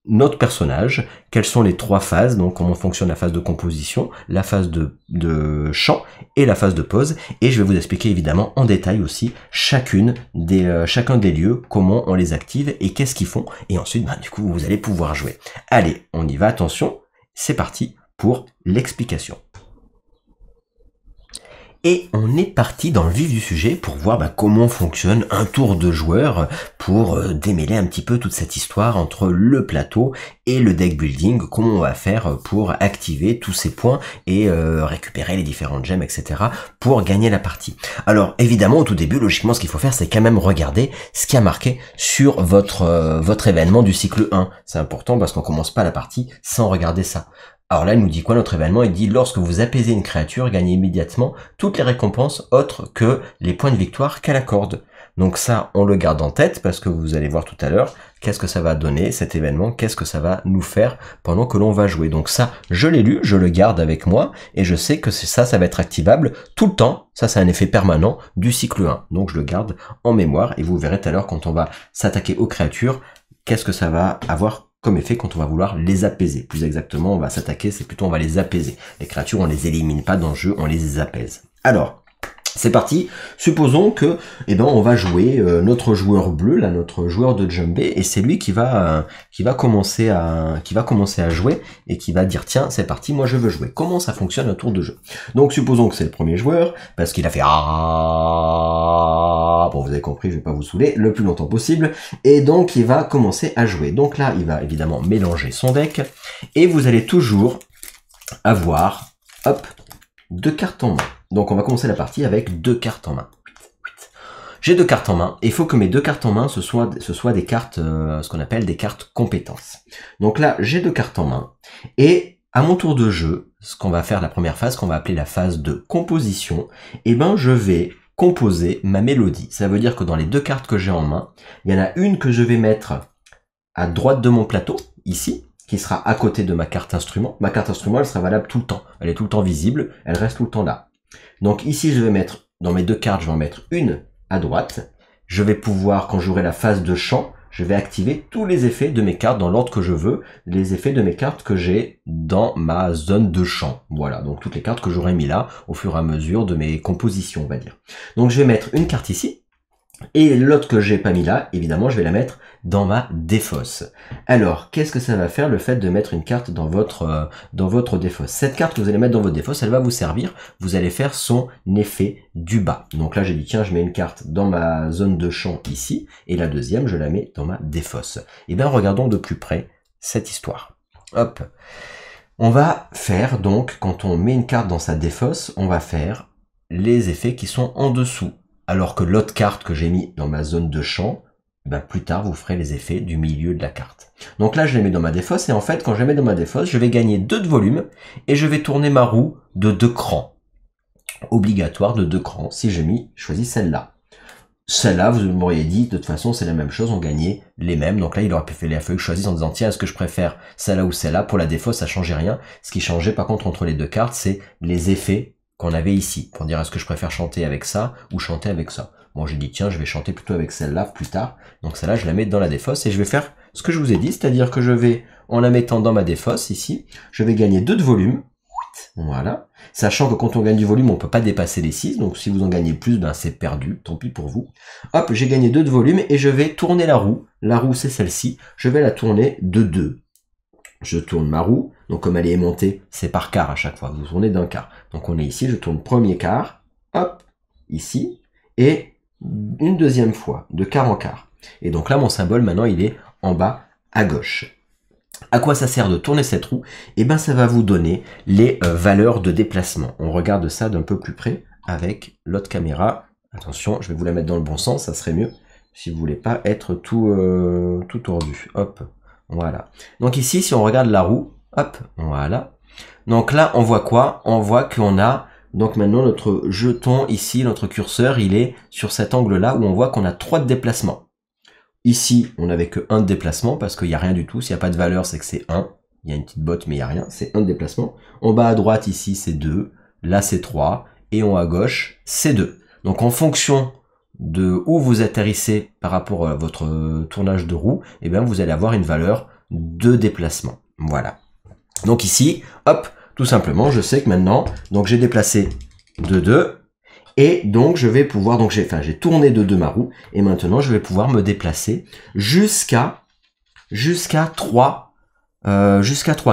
notre personnage, quelles sont les 3 phases, donc comment fonctionne la phase de composition, la phase de chant et la phase de pause, et je vais vous expliquer évidemment en détail aussi chacun des lieux, comment on les active et qu'est-ce qu'ils font, et ensuite du coup vous allez pouvoir jouer. Allez, on y va, attention, c'est parti pour l'explication. Et on est parti dans le vif du sujet pour voir comment fonctionne un tour de joueur pour démêler un petit peu toute cette histoire entre le plateau et le deck building, comment on va faire pour activer tous ces points et récupérer les différentes gemmes, etc. pour gagner la partie. Alors évidemment au tout début, logiquement ce qu'il faut faire c'est quand même regarder ce qui a marqué sur votre événement du cycle 1. C'est important parce qu'on commence pas la partie sans regarder ça. Alors là, il nous dit quoi notre événement? Il dit lorsque vous apaisez une créature, gagnez immédiatement toutes les récompenses autres que les points de victoire qu'elle accorde. Donc ça, on le garde en tête parce que vous allez voir tout à l'heure qu'est-ce que ça va donner cet événement, qu'est-ce que ça va nous faire pendant que l'on va jouer. Donc ça, je l'ai lu, je le garde avec moi et je sais que ça va être activable tout le temps. Ça, c'est un effet permanent du cycle 1. Donc je le garde en mémoire et vous verrez tout à l'heure quand on va s'attaquer aux créatures, qu'est-ce que ça va avoir comme effet quand on va vouloir les apaiser. Plus exactement, on va s'attaquer, c'est plutôt on va les apaiser. Les créatures, on les élimine pas dans le jeu, on les apaise. Alors, c'est parti. Supposons que, on va jouer notre joueur bleu, là, notre joueur de Djembe, et c'est lui qui va commencer à jouer et qui va dire tiens, c'est parti, moi je veux jouer. Comment ça fonctionne un tour de jeu? Donc supposons que c'est le premier joueur parce qu'il a fait bon, vous avez compris, je vais pas vous saouler le plus longtemps possible, et donc il va commencer à jouer. Donc là, il va évidemment mélanger son deck et vous allez toujours avoir, hop, 2 cartes en main. Donc on va commencer la partie avec 2 cartes en main. J'ai 2 cartes en main, et il faut que mes 2 cartes en main, ce soit des cartes, ce qu'on appelle des cartes compétences. Donc là, j'ai 2 cartes en main, et à mon tour de jeu, ce qu'on va faire la première phase, qu'on va appeler la phase de composition, je vais composer ma mélodie. Ça veut dire que dans les 2 cartes que j'ai en main, il y en a une que je vais mettre à droite de mon plateau, ici, qui sera à côté de ma carte instrument. Ma carte instrument, elle sera valable tout le temps. Elle est tout le temps visible, elle reste tout le temps là. Donc ici, je vais mettre, dans mes 2 cartes, je vais en mettre une à droite. Je vais pouvoir, quand j'aurai la phase de chant, je vais activer tous les effets de mes cartes dans l'ordre que je veux, les effets de mes cartes que j'ai dans ma zone de chant. Voilà, donc toutes les cartes que j'aurai mis là, au fur et à mesure de mes compositions, on va dire. Donc je vais mettre une carte ici, et l'autre que j'ai pas mis là, évidemment, je vais la mettre dans ma défausse. Alors, qu'est-ce que ça va faire le fait de mettre une carte dans votre défausse? Cette carte que vous allez mettre dans votre défausse, elle va vous servir. Vous allez faire son effet du bas. Donc là, j'ai dit, tiens, je mets une carte dans ma zone de champ ici, et la deuxième, je la mets dans ma défausse. Et bien, regardons de plus près cette histoire. Hop. On va faire, donc, quand on met une carte dans sa défausse, on va faire les effets qui sont en dessous. Alors que l'autre carte que j'ai mis dans ma zone de champ, plus tard vous ferez les effets du milieu de la carte. Donc là je les mets dans ma défausse et en fait quand je les mets dans ma défausse, je vais gagner 2 de volume et je vais tourner ma roue de 2 crans. Obligatoire de 2 crans si j'ai choisi celle-là. Celle-là, vous m'auriez dit, de toute façon c'est la même chose, on gagnait les mêmes. Donc là il aurait pu faire les feuilles que je choisisse en disant tiens est-ce que je préfère celle-là ou celle-là. Pour la défausse ça changeait rien. Ce qui changeait par contre entre les 2 cartes c'est les effets qu'on avait ici, pour dire est-ce que je préfère chanter avec ça ou chanter avec ça. Bon, j'ai dit tiens, je vais chanter plutôt avec celle-là plus tard. Donc celle-là, je la mets dans la défausse et je vais faire ce que je vous ai dit, c'est-à-dire que je vais, en la mettant dans ma défausse ici, je vais gagner 2 de volume. Voilà. Sachant que quand on gagne du volume, on peut pas dépasser les 6, donc si vous en gagnez plus, c'est perdu, tant pis pour vous. Hop, j'ai gagné 2 de volume et je vais tourner la roue. La roue, c'est celle-ci. Je vais la tourner de 2. Je tourne ma roue, donc comme elle est aimantée, c'est par quart à chaque fois, vous tournez d'un quart. Donc on est ici, je tourne premier quart, hop, ici, et une deuxième fois, de quart en quart. Et donc là, mon symbole, maintenant, il est en bas à gauche. À quoi ça sert de tourner cette roue? Ça va vous donner les valeurs de déplacement. On regarde ça d'un peu plus près avec l'autre caméra. Attention, je vais vous la mettre dans le bon sens, ça serait mieux, si vous voulez pas être tout tordu. Hop. Voilà. Donc ici, si on regarde la roue, hop, voilà. Donc là, on voit quoi? On voit qu'on a, donc maintenant notre jeton ici, notre curseur, il est sur cet angle-là où on voit qu'on a 3 de déplacement. Ici, on n'avait que 1 de déplacement parce qu'il n'y a rien du tout. S'il n'y a pas de valeur, c'est que c'est 1. Il y a une petite botte, mais il n'y a rien. C'est 1 de déplacement. En bas à droite, ici, c'est 2. Là, c'est 3. Et en haut à gauche, c'est 2. Donc en fonction de où vous atterrissez par rapport à votre tournage de roue, vous allez avoir une valeur de déplacement. Voilà. Donc ici, hop, tout simplement, je sais que maintenant, donc j'ai déplacé de 2, et donc je vais pouvoir, donc j'ai tourné de 2 ma roue, et maintenant je vais pouvoir me déplacer jusqu'à 3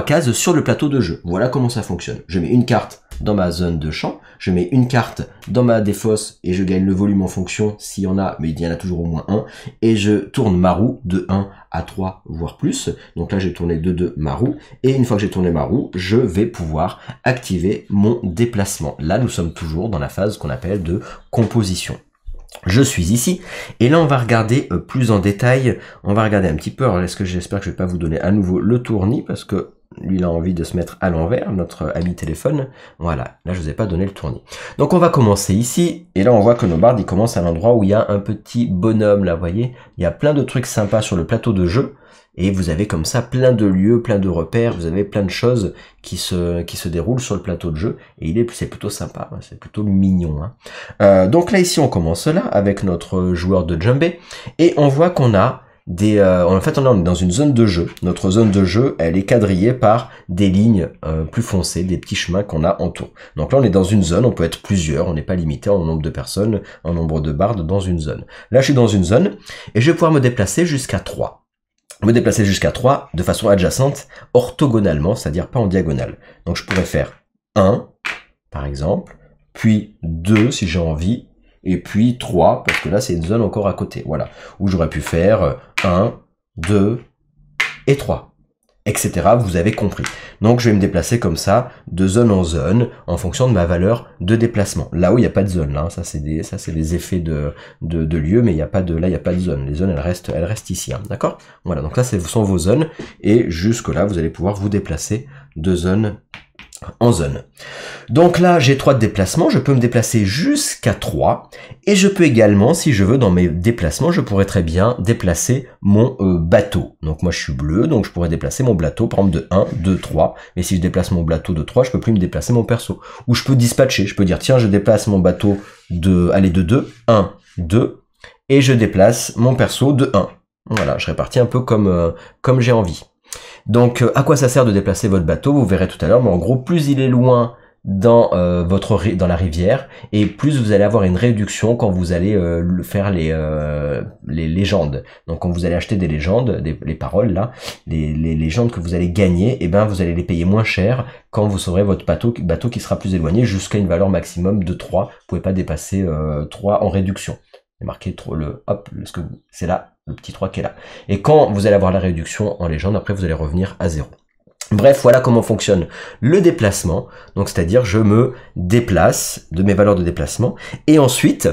cases sur le plateau de jeu. Voilà comment ça fonctionne. Je mets une carte dans ma zone de champ, je mets une carte dans ma défausse et je gagne le volume en fonction s'il y en a, mais il y en a toujours au moins un, et je tourne ma roue de 1 à 3, voire plus. Donc là, j'ai tourné de 2 ma roue, et une fois que j'ai tourné ma roue, je vais pouvoir activer mon déplacement. Là, nous sommes toujours dans la phase qu'on appelle de composition. Je suis ici, et là on va regarder plus en détail, on va regarder un petit peu, alors j'espère que je vais pas vous donner à nouveau le tournis, parce que lui il a envie de se mettre à l'envers, notre ami téléphone, voilà, là je vous ai pas donné le tournis. Donc on va commencer ici, et là on voit que nos bardes ils commencent à l'endroit où il y a un petit bonhomme, là vous voyez, il y a plein de trucs sympas sur le plateau de jeu, et vous avez comme ça plein de lieux, plein de repères, vous avez plein de choses qui se déroulent sur le plateau de jeu, et c'est plutôt sympa, c'est plutôt mignon. Hein. Donc là ici on commence là avec notre joueur de djembé, et on voit qu'on a en fait on est dans une zone de jeu. Notre zone de jeu elle est quadrillée par des lignes plus foncées, des petits chemins qu'on a en tour. Donc là on est dans une zone, on peut être plusieurs, on n'est pas limité en nombre de personnes, en nombre de bardes dans une zone. Là je suis dans une zone, et je vais pouvoir me déplacer jusqu'à 3. Me déplacer jusqu'à 3 de façon adjacente, orthogonalement, c'est-à-dire pas en diagonale. Donc je pourrais faire 1, par exemple, puis 2 si j'ai envie, et puis 3, parce que là c'est une zone encore à côté, voilà. Où j'aurais pu faire 1, 2 et 3. Etc. Vous avez compris. Donc je vais me déplacer comme ça, de zone en zone, en fonction de ma valeur de déplacement. Là où il n'y a pas de zone, là, ça c'est des effets de lieu, mais il n'y a pas de, là il n'y a pas de zone. Les zones elles restent ici, hein, d'accord? Voilà, donc là ce sont vos zones, et jusque là vous allez pouvoir vous déplacer de zone en zone. Donc là, j'ai 3 de déplacement, je peux me déplacer jusqu'à 3, et je peux également, si je veux, dans mes déplacements, je pourrais très bien déplacer mon bateau. Donc moi je suis bleu, donc je pourrais déplacer mon bateau, par exemple de 1, 2, 3, mais si je déplace mon bateau de 3, je peux plus me déplacer mon perso. Ou je peux dispatcher, je peux dire tiens, je déplace mon bateau de 2, 1, 2, et je déplace mon perso de 1. Voilà, je répartis un peu comme j'ai envie. Donc à quoi ça sert de déplacer votre bateau? Vous verrez tout à l'heure, mais en gros plus il est loin dans la rivière, et plus vous allez avoir une réduction quand vous allez faire les légendes. Donc quand vous allez acheter des légendes, les paroles là, les légendes que vous allez gagner, et ben vous allez les payer moins cher quand vous saurez votre bateau qui sera plus éloigné, jusqu'à une valeur maximum de 3. Vous pouvez pas dépasser 3 en réduction. C'est marqué c'est là le petit 3 qui est là. Et quand vous allez avoir la réduction en légende, après vous allez revenir à 0. Bref, voilà comment fonctionne le déplacement. Donc c'est-à-dire je me déplace de mes valeurs de déplacement, et ensuite,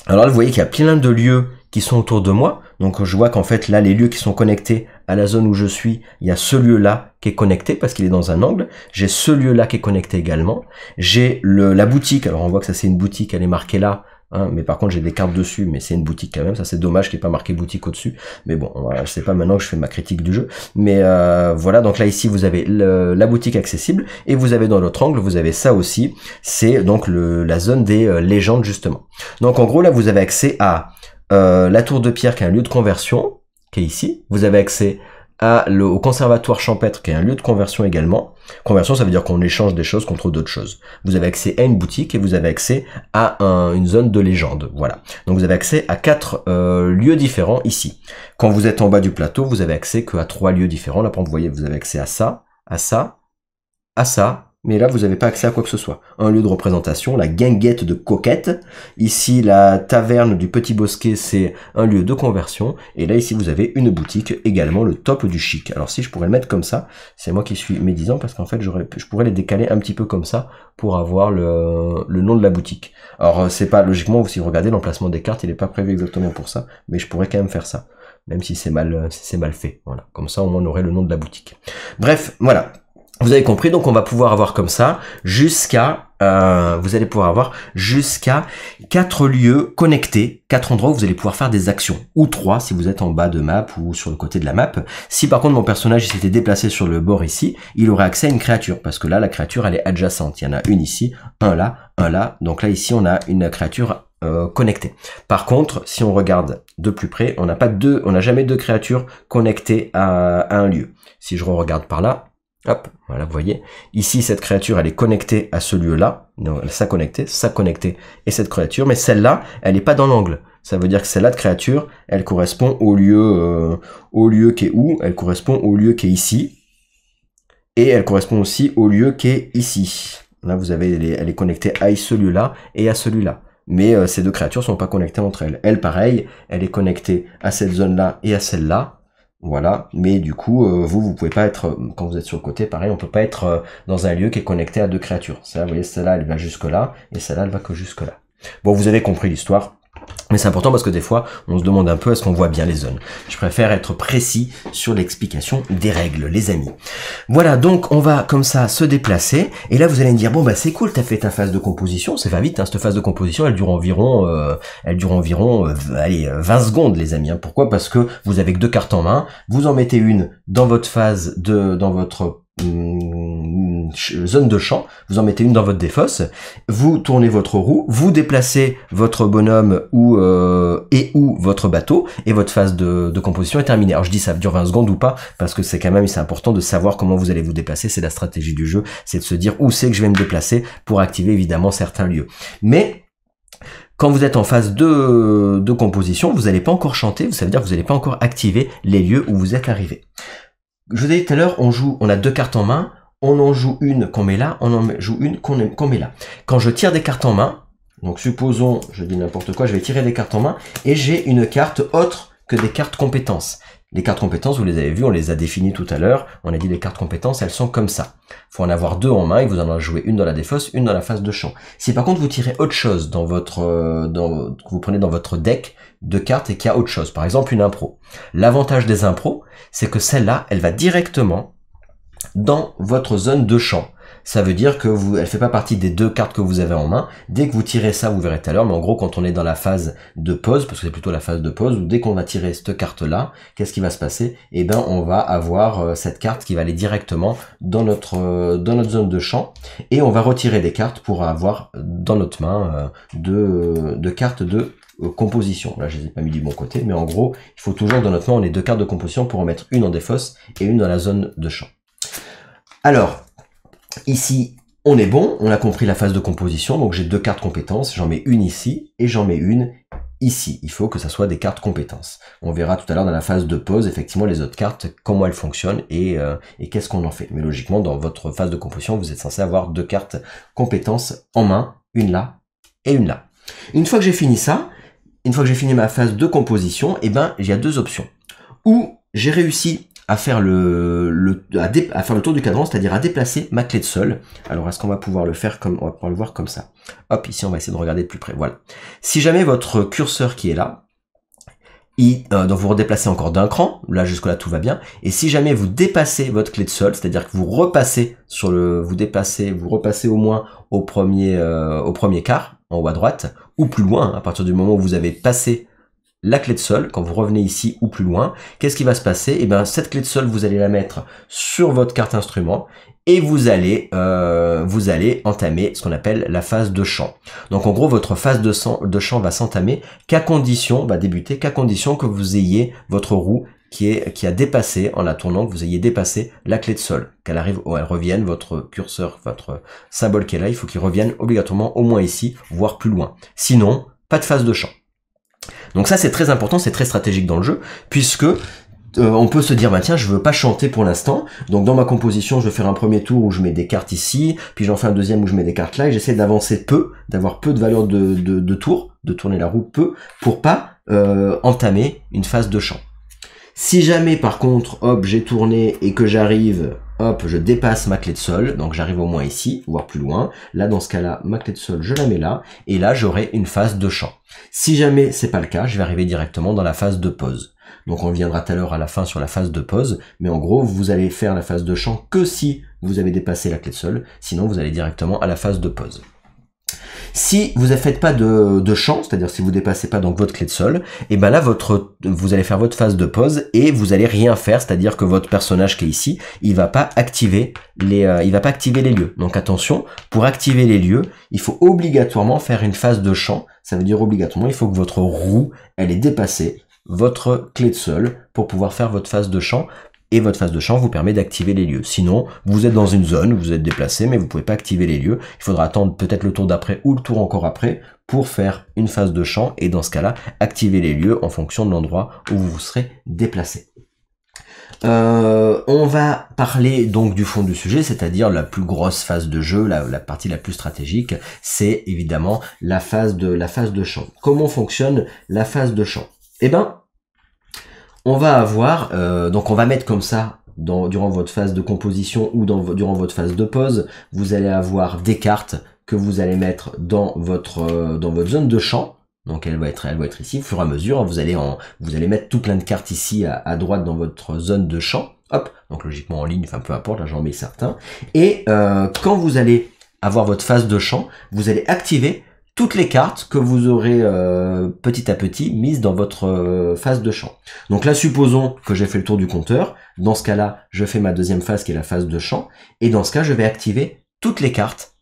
alors là vous voyez qu'il y a plein de lieux qui sont autour de moi. Donc je vois qu'en fait là les lieux qui sont connectés à la zone où je suis, il y a ce lieu là qui est connecté parce qu'il est dans un angle. J'ai ce lieu là qui est connecté également. J'ai la boutique, alors on voit que ça c'est une boutique, elle est marquée là. Hein, mais par contre j'ai des cartes dessus, mais c'est une boutique quand même, ça c'est dommage qu'il n'y ait pas marqué boutique au-dessus, mais bon, voilà, je sais pas maintenant que je fais ma critique du jeu, mais voilà, donc là ici vous avez la boutique accessible, et vous avez dans l'autre angle, vous avez ça aussi, c'est donc la zone des légendes justement. Donc en gros là vous avez accès à la tour de pierre qui est un lieu de conversion, qui est ici, vous avez accès au conservatoire champêtre qui est un lieu de conversion également. Conversion, ça veut dire qu'on échange des choses contre d'autres choses. Vous avez accès à une boutique, et vous avez accès à une zone de légende. Voilà. Donc vous avez accès à 4 lieux différents ici. Quand vous êtes en bas du plateau, vous avez accès qu'à 3 lieux différents. Là, par exemple, vous voyez, vous avez accès à ça, à ça, à ça. Mais là, vous n'avez pas accès à quoi que ce soit. Un lieu de représentation, la guinguette de Coquette. Ici, la taverne du Petit Bosquet, c'est un lieu de conversion. Et là, ici, vous avez une boutique, également le top du chic. Alors, si je pourrais le mettre comme ça, c'est moi qui suis médisant, parce qu'en fait, je pourrais les décaler un petit peu comme ça pour avoir le nom de la boutique. Alors, c'est pas, logiquement, si vous regardez l'emplacement des cartes, il n'est pas prévu exactement pour ça, mais je pourrais quand même faire ça. Même si c'est mal fait. Voilà. Comme ça, au moins, on aurait le nom de la boutique. Bref, voilà. Vous avez compris, donc on va pouvoir avoir comme ça jusqu'à, vous allez pouvoir avoir jusqu'à 4 lieux connectés, 4 endroits où vous allez pouvoir faire des actions, ou 3 si vous êtes en bas de map ou sur le côté de la map. Si par contre mon personnage s'était déplacé sur le bord ici, il aurait accès à une créature, parce que là la créature elle est adjacente, il y en a une ici, un là, donc là ici on a une créature connectée. Par contre, si on regarde de plus près, on n'a jamais deux créatures connectées à un lieu. Si je regarde par là, hop, voilà, vous voyez. Ici, cette créature, elle est connectée à ce lieu-là. Ça connecté, et cette créature. Mais celle-là, elle n'est pas dans l'angle. Ça veut dire que celle-là de créature, elle correspond au lieu qui est où? Elle correspond au lieu qui est ici. Et elle correspond aussi au lieu qui est ici. Là, vous avez, elle est connectée à celui-là et à celui-là. Mais ces deux créatures sont pas connectées entre elles. Elle, pareil, elle est connectée à cette zone-là et à celle-là. Voilà. Mais du coup, vous pouvez pas être, quand vous êtes sur le côté, pareil, on peut pas être dans un lieu qui est connecté à deux créatures. Ça, vous voyez, celle-là, elle va jusque-là, et celle-là, elle va que jusque-là. Bon, vous avez compris l'histoire. Mais c'est important parce que des fois, on se demande un peu est-ce qu'on voit bien les zones. Je préfère être précis sur l'explication des règles, les amis. Voilà, donc on va comme ça se déplacer. Et là, vous allez me dire, bon bah c'est cool, t'as fait ta phase de composition. Ça va vite, hein, cette phase de composition, elle dure environ, allez, 20 secondes, les amis. Hein. Pourquoi? Parce que vous avez que 2 cartes en main. Vous en mettez une dans votre phase dans votre zone de champ, vous en mettez une dans votre défausse, vous tournez votre roue, vous déplacez votre bonhomme ou votre bateau, et votre phase de composition est terminée. Alors je dis ça dure 20 secondes ou pas, parce que c'est important de savoir comment vous allez vous déplacer, c'est la stratégie du jeu, c'est de se dire où c'est que je vais me déplacer pour activer évidemment certains lieux. Mais quand vous êtes en phase de composition, vous n'allez pas encore chanter, ça veut dire que vous n'allez pas encore activer les lieux où vous êtes arrivé. Je vous ai dit tout à l'heure, on a 2 cartes en main, on en joue une qu'on met là, on en joue une qu'on met là. Quand je tire des cartes en main, donc supposons, je dis n'importe quoi, je vais tirer des cartes en main, et j'ai une carte autre que des cartes compétences. Les cartes compétences, vous les avez vues, on les a définies tout à l'heure, on a dit les cartes compétences, elles sont comme ça. Il faut en avoir 2 en main, et vous en jouez une dans la défausse, une dans la phase de champ. Si par contre vous tirez autre chose dans vous prenez dans votre deck de cartes et qu'il y a autre chose, par exemple une impro. L'avantage des impros, c'est que celle-là, elle va directement dans votre zone de champ. Ça veut dire que elle fait pas partie des 2 cartes que vous avez en main. Dès que vous tirez ça, vous verrez tout à l'heure, mais en gros, quand on est dans la phase de pause, parce que c'est plutôt la phase de pause, où dès qu'on va tirer cette carte-là, qu'est-ce qui va se passer? Eh ben, on va avoir cette carte qui va aller directement dans notre zone de champ, et on va retirer des cartes pour avoir dans notre main de cartes de composition. Là, je les ai pas mis du bon côté, mais en gros, il faut toujours dans notre main, on ait 2 cartes de composition pour en mettre une en défausse et une dans la zone de champ. Alors, ici, on est bon, on a compris la phase de composition, donc j'ai 2 cartes compétences, j'en mets une ici et j'en mets une ici. Il faut que ça soit des cartes compétences. On verra tout à l'heure dans la phase de pause, effectivement, les autres cartes, comment elles fonctionnent et qu'est-ce qu'on en fait. Mais logiquement, dans votre phase de composition, vous êtes censé avoir 2 cartes compétences en main, une là et une là. Une fois que j'ai fini ça, une fois que j'ai fini ma phase de composition, eh ben, il y a 2 options. Ou j'ai réussi à faire le tour du cadran, c'est-à-dire à déplacer ma clé de sol. Alors, est-ce qu'on va pouvoir le faire on va pouvoir le voir comme ça. Hop, ici, on va essayer de regarder de plus près. Voilà. Si jamais votre curseur qui est là, donc vous redéplacez encore d'un cran, là jusque-là tout va bien, et si jamais vous dépassez votre clé de sol, c'est-à-dire que vous repassez vous repassez au moins au premier quart, en haut à droite, ou plus loin, à partir du moment où vous avez passé la clé de sol, quand vous revenez ici ou plus loin, qu'est-ce qui va se passer? Eh bien, cette clé de sol, vous allez la mettre sur votre carte instrument et vous allez entamer ce qu'on appelle la phase de champ. Donc, en gros, votre phase de champ va s'entamer va débuter qu'à condition que vous ayez votre roue qui a dépassé, en la tournant, que vous ayez dépassé la clé de sol, qu'elle revienne, votre curseur, votre symbole qui est là, il faut qu'il revienne obligatoirement au moins ici, voire plus loin. Sinon, pas de phase de champ. Donc ça c'est très important, c'est très stratégique dans le jeu, puisque on peut se dire, bah tiens, je veux pas chanter pour l'instant, donc dans ma composition, je vais faire un premier tour où je mets des cartes ici, puis j'en fais un deuxième où je mets des cartes là, et j'essaie d'avancer peu, d'avoir peu de valeur de tour, de tourner la roue peu, pour pas entamer une phase de chant. Si jamais par contre, hop, j'ai tourné et que j'arrive, hop, je dépasse ma clé de sol, donc j'arrive au moins ici, voire plus loin. Là, dans ce cas-là, ma clé de sol, je la mets là, et là, j'aurai une phase de chant. Si jamais c'est pas le cas, je vais arriver directement dans la phase de pause. Donc on reviendra tout à l'heure à la fin sur la phase de pause, mais en gros, vous allez faire la phase de chant que si vous avez dépassé la clé de sol, sinon vous allez directement à la phase de pause. Si vous ne faites pas de chant, c'est-à-dire si vous dépassez pas donc votre clé de sol, et ben là vous allez faire votre phase de pause et vous allez rien faire, c'est-à-dire que votre personnage qui est ici, il va pas activer les lieux. Donc attention, pour activer les lieux, il faut obligatoirement faire une phase de chant. Ça veut dire obligatoirement, il faut que votre roue elle ait dépassé votre clé de sol pour pouvoir faire votre phase de chant. Et votre phase de chant vous permet d'activer les lieux. Sinon, vous êtes dans une zone, vous êtes déplacé, mais vous pouvez pas activer les lieux. Il faudra attendre peut-être le tour d'après ou le tour encore après pour faire une phase de chant et dans ce cas-là, activer les lieux en fonction de l'endroit où vous vous serez déplacé. On va parler donc du fond du sujet, c'est-à-dire la plus grosse phase de jeu, la partie la plus stratégique, c'est évidemment la phase de champ. Comment fonctionne la phase de champ? Eh ben, on va avoir, donc on va mettre comme ça, durant votre phase de composition ou durant votre phase de pause, vous allez avoir des cartes que vous allez mettre dans votre zone de champ. Donc elle va être ici, au fur et à mesure, vous allez mettre tout plein de cartes ici à droite dans votre zone de champ. Hop, donc logiquement en ligne, enfin peu importe, là j'en mets certains. Et quand vous allez avoir votre phase de champ, vous allez activer toutes les cartes que vous aurez petit à petit mises dans votre phase de champ. Donc là, supposons que j'ai fait le tour du compteur. Dans ce cas-là, je fais ma deuxième phase qui est la phase de champ. Et dans ce cas, je vais activer toutes les cartes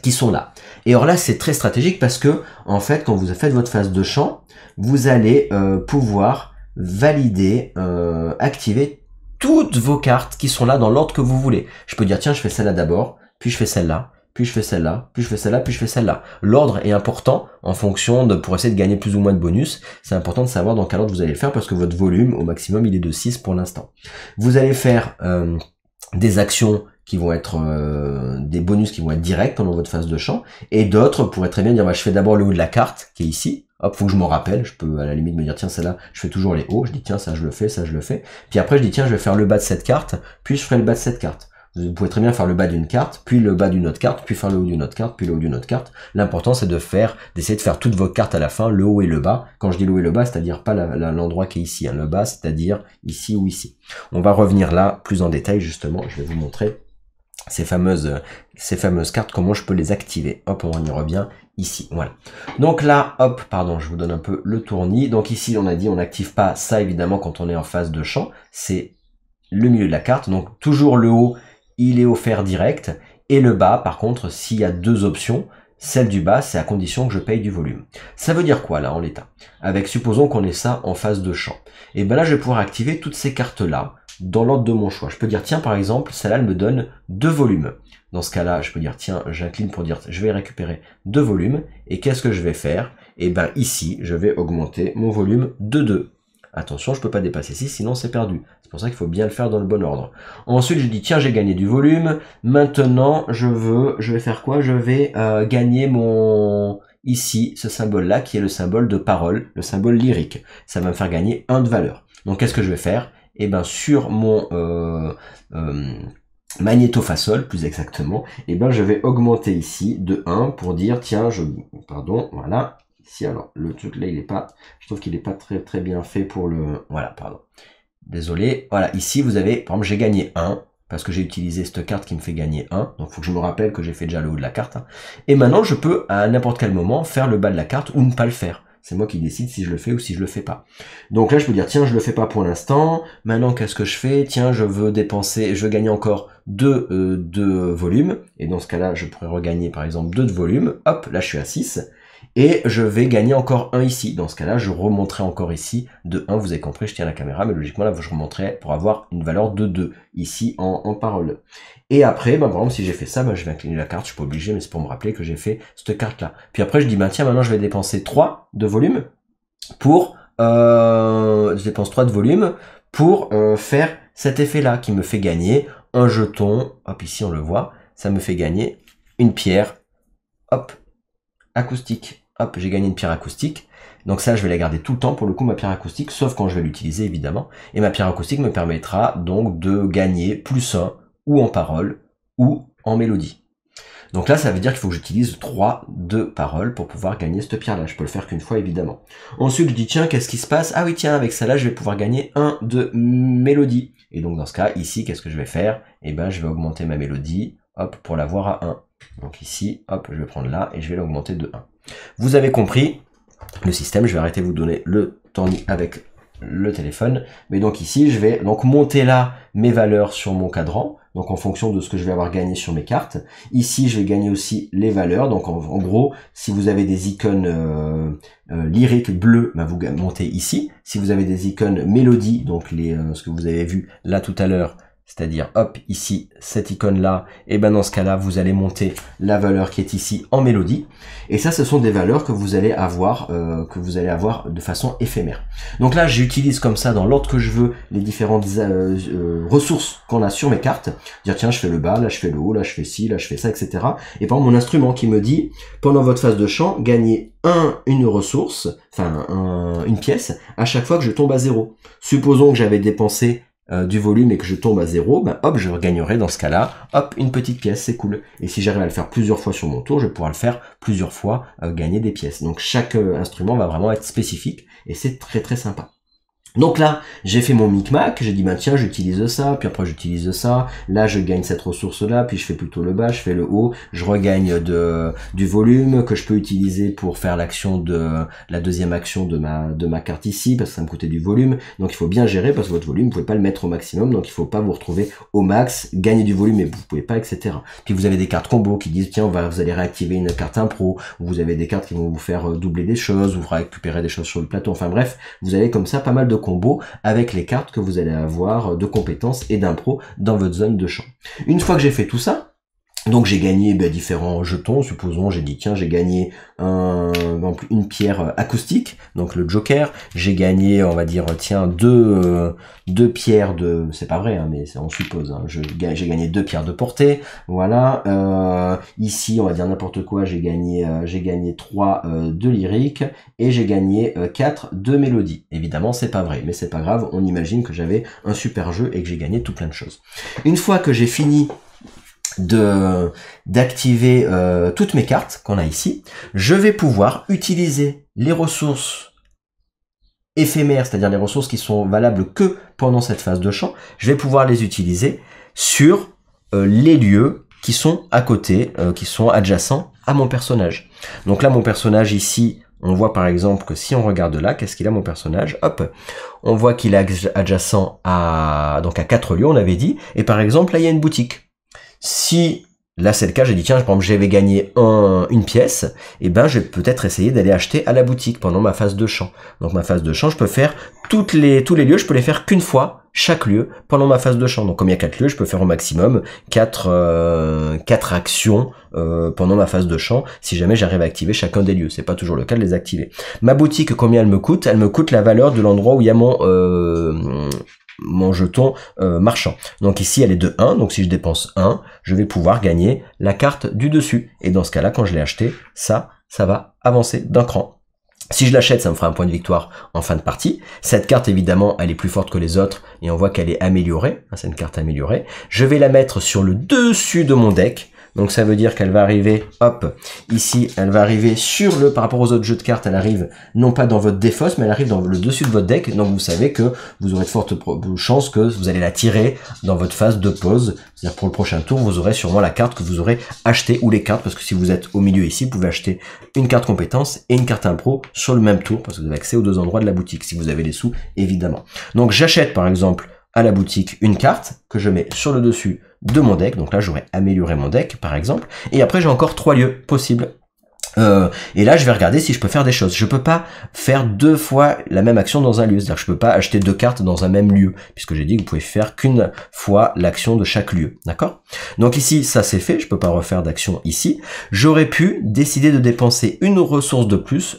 qui sont là. Et alors là, c'est très stratégique parce que, en fait, quand vous faites votre phase de champ, vous allez pouvoir valider, activer toutes vos cartes qui sont là dans l'ordre que vous voulez. Je peux dire, tiens, je fais celle-là d'abord, puis je fais celle-là, puis je fais celle-là, puis je fais celle-là, puis je fais celle-là. L'ordre est important en fonction de, pour essayer de gagner plus ou moins de bonus. C'est important de savoir dans quel ordre vous allez le faire parce que votre volume, au maximum, il est de 6 pour l'instant. Vous allez faire des actions qui vont être des bonus qui vont être directs pendant votre phase de champ, et d'autres pourraient très bien dire, bah, je fais d'abord le haut de la carte, qui est ici, hop, faut que je m'en rappelle, je peux à la limite me dire, tiens, celle-là, je fais toujours les hauts, je dis, tiens, ça je le fais, ça je le fais, puis après je dis, tiens, je vais faire le bas de cette carte, puis je ferai le bas de cette carte. Vous pouvez très bien faire le bas d'une carte, puis le bas d'une autre carte, puis faire le haut d'une autre carte, puis le haut d'une autre carte. L'important, c'est d'essayer de faire toutes vos cartes à la fin, le haut et le bas. Quand je dis le haut et le bas, c'est-à-dire pas l'endroit qui est ici, hein. Le bas, c'est-à-dire ici ou ici. On va revenir là, plus en détail, justement. Je vais vous montrer ces fameuses cartes, comment je peux les activer. Hop, on y revient ici, voilà. Donc là, hop, pardon, je vous donne un peu le tournis. Donc ici, on a dit, on n'active pas ça, évidemment, quand on est en phase de champ. C'est le milieu de la carte. Donc toujours le haut, il est offert direct, et le bas, par contre, s'il y a deux options, celle du bas, c'est à condition que je paye du volume. Ça veut dire quoi, là, en l'état? Avec, supposons qu'on ait ça en phase de champ. Et ben là, je vais pouvoir activer toutes ces cartes-là, dans l'ordre de mon choix. Je peux dire, tiens, par exemple, celle-là, elle me donne 2 volumes. Dans ce cas-là, je peux dire, tiens, j'incline pour dire, je vais récupérer 2 volumes, et qu'est-ce que je vais faire? Et ben ici, je vais augmenter mon volume de 2. Attention, je peux pas dépasser 6, sinon c'est perdu. C'est pour ça qu'il faut bien le faire dans le bon ordre. Ensuite, je dis, tiens, j'ai gagné du volume. Maintenant, je vais faire quoi? Je vais gagner ici, ce symbole-là, qui est le symbole de parole, le symbole lyrique. Ça va me faire gagner 1 de valeur. Donc, qu'est-ce que je vais faire? Eh ben, sur mon magnétophasol, plus exactement, eh ben, je vais augmenter ici de 1 pour dire, tiens, pardon, voilà. Ici, alors, le truc là, je trouve qu'il est pas très bien fait pour voilà, pardon. Désolé. Voilà, ici, vous avez, par exemple, j'ai gagné 1, parce que j'ai utilisé cette carte qui me fait gagner 1. Donc, il faut que je me rappelle que j'ai fait déjà le haut de la carte. Hein. Et maintenant, je peux, à n'importe quel moment, faire le bas de la carte ou ne pas le faire. C'est moi qui décide si je le fais ou si je le fais pas. Donc là, je peux dire, tiens, je le fais pas pour l'instant. Maintenant, qu'est-ce que je fais? Tiens, je veux gagner encore 2 volumes. Et dans ce cas-là, je pourrais regagner, par exemple, 2 de volume. Hop, là, je suis à 6. Et je vais gagner encore 1 ici. Dans ce cas-là, je remonterai encore ici de 1. Vous avez compris, je tiens la caméra, mais logiquement, là, je remonterai pour avoir une valeur de 2 ici en parole. Et après, bah, par exemple, si j'ai fait ça, bah, je vais incliner la carte. Je suis pas obligé, mais c'est pour me rappeler que j'ai fait cette carte-là. Puis après, je dis, bah, tiens, maintenant, je vais dépenser 3 de volume pour... je dépense 3 de volume pour faire cet effet-là qui me fait gagner un jeton. Hop, ici, on le voit. Ça me fait gagner une pierre. Hop, acoustique. Hop, j'ai gagné une pierre acoustique. Donc ça, je vais la garder tout le temps, pour le coup, ma pierre acoustique, sauf quand je vais l'utiliser, évidemment. Et ma pierre acoustique me permettra donc de gagner +1, ou en parole, ou en mélodie. Donc là, ça veut dire qu'il faut que j'utilise 3 de paroles pour pouvoir gagner cette pierre-là. Je peux le faire qu'une fois, évidemment. Ensuite, je dis, tiens, qu'est-ce qui se passe? Ah oui, tiens, avec ça là, je vais pouvoir gagner 1 de mélodie. Et donc, dans ce cas, ici, qu'est-ce que je vais faire? Eh ben, je vais augmenter ma mélodie, hop, pour l'avoir à 1. Donc ici, hop, je vais prendre là, et je vais l'augmenter de 1. Vous avez compris le système, je vais arrêter de vous donner le temps avec le téléphone. Mais donc ici, je vais donc monter là mes valeurs sur mon cadran, donc en fonction de ce que je vais avoir gagné sur mes cartes. Ici, je vais gagner aussi les valeurs. Donc en gros, si vous avez des icônes lyriques bleues, bah, vous montez ici. Si vous avez des icônes mélodie, donc ce que vous avez vu là tout à l'heure, c'est-à-dire hop ici cette icône là, et ben dans ce cas-là vous allez monter la valeur qui est ici en mélodie, et ça ce sont des valeurs que vous allez avoir de façon éphémère. Donc là j'utilise comme ça dans l'ordre que je veux les différentes ressources qu'on a sur mes cartes, dire tiens je fais le bas, là je fais le haut, là je fais ci, là je fais ça, etc. Et par exemple mon instrument qui me dit pendant votre phase de chant gagnez une ressource, enfin une pièce à chaque fois que je tombe à 0. Supposons que j'avais dépensé du volume et que je tombe à 0, ben hop, je regagnerai dans ce cas-là, hop, une petite pièce, c'est cool. Et si j'arrive à le faire plusieurs fois sur mon tour, je vais pouvoir le faire plusieurs fois, gagner des pièces. Donc chaque instrument va vraiment être spécifique et c'est très très sympa. Donc là, j'ai fait mon micmac, j'ai dit bah tiens, j'utilise ça, puis après j'utilise ça, là je gagne cette ressource-là, puis je fais plutôt le bas, je fais le haut, je regagne du volume que je peux utiliser pour faire l'action la deuxième action de ma carte ici, parce que ça me coûtait du volume, donc il faut bien gérer, parce que votre volume, vous pouvez pas le mettre au maximum, donc il faut pas vous retrouver au max, gagner du volume, mais vous pouvez pas, etc. Puis vous avez des cartes combo qui disent tiens, vous allez réactiver une carte impro, vous avez des cartes qui vont vous faire doubler des choses, vous récupérer des choses sur le plateau, enfin bref, vous avez comme ça pas mal de combo avec les cartes que vous allez avoir de compétences et d'impro dans votre zone de champ. Une fois que j'ai fait tout ça, donc j'ai gagné différents jetons, supposons j'ai dit tiens j'ai gagné une pierre acoustique, donc le joker, j'ai gagné on va dire tiens deux pierres de, c'est pas vrai hein, mais on suppose, hein, j'ai gagné 2 pierres de portée, voilà, ici on va dire n'importe quoi, j'ai gagné 3 de lyrique et j'ai gagné 4 de mélodie. Évidemment c'est pas vrai, mais c'est pas grave, on imagine que j'avais un super jeu et que j'ai gagné tout plein de choses. Une fois que j'ai fini d'activer toutes mes cartes qu'on a ici, je vais pouvoir utiliser les ressources éphémères, c'est-à-dire les ressources qui sont valables que pendant cette phase de chant, je vais pouvoir les utiliser sur les lieux qui sont à côté, qui sont adjacents à mon personnage. Donc là mon personnage ici, on voit par exemple que si on regarde là, qu'est-ce qu'il a mon personnage? Hop, on voit qu'il est adjacent à 4 lieux, on avait dit, et par exemple là il y a une boutique. Si là c'est le cas, j'ai dit tiens, par exemple j'avais gagné une pièce, et ben je vais peut-être essayer d'aller acheter à la boutique pendant ma phase de chant. Donc ma phase de chant, je peux faire tous les lieux, je peux les faire qu'une fois chaque lieu pendant ma phase de chant. Donc comme il y a 4 lieux, je peux faire au maximum 4 actions pendant ma phase de chant si jamais j'arrive à activer chacun des lieux. C'est pas toujours le cas de les activer. Ma boutique, combien elle me coûte? Elle me coûte la valeur de l'endroit où il y a mon jeton marchand. Donc ici elle est de 1, donc si je dépense 1, je vais pouvoir gagner la carte du dessus. Et dans ce cas-là, quand je l'ai acheté, ça va avancer d'un cran. Si je l'achète, ça me fera un point de victoire en fin de partie. Cette carte, évidemment, elle est plus forte que les autres et on voit qu'elle est améliorée. C'est une carte améliorée. Je vais la mettre sur le dessus de mon deck. Donc ça veut dire qu'elle va arriver, hop, ici, elle va arriver par rapport aux autres jeux de cartes, elle arrive non pas dans votre défausse, mais elle arrive dans le dessus de votre deck. Donc vous savez que vous aurez de fortes chances que vous allez la tirer dans votre phase de pause. C'est-à-dire pour le prochain tour, vous aurez sûrement la carte que vous aurez achetée ou les cartes, parce que si vous êtes au milieu ici, vous pouvez acheter une carte compétence et une carte impro sur le même tour, parce que vous avez accès aux 2 endroits de la boutique, si vous avez les sous, évidemment. Donc j'achète par exemple à la boutique une carte que je mets sur le dessus de mon deck, donc là j'aurais amélioré mon deck par exemple, et après j'ai encore 3 lieux possibles. Et là je vais regarder si je peux faire des choses. Je peux pas faire 2 fois la même action dans un lieu, c'est-à-dire que je peux pas acheter 2 cartes dans un même lieu, puisque j'ai dit que vous pouvez faire qu'une fois l'action de chaque lieu, d'accord? Donc ici ça c'est fait, je peux pas refaire d'action ici. J'aurais pu décider de dépenser une ressource de plus,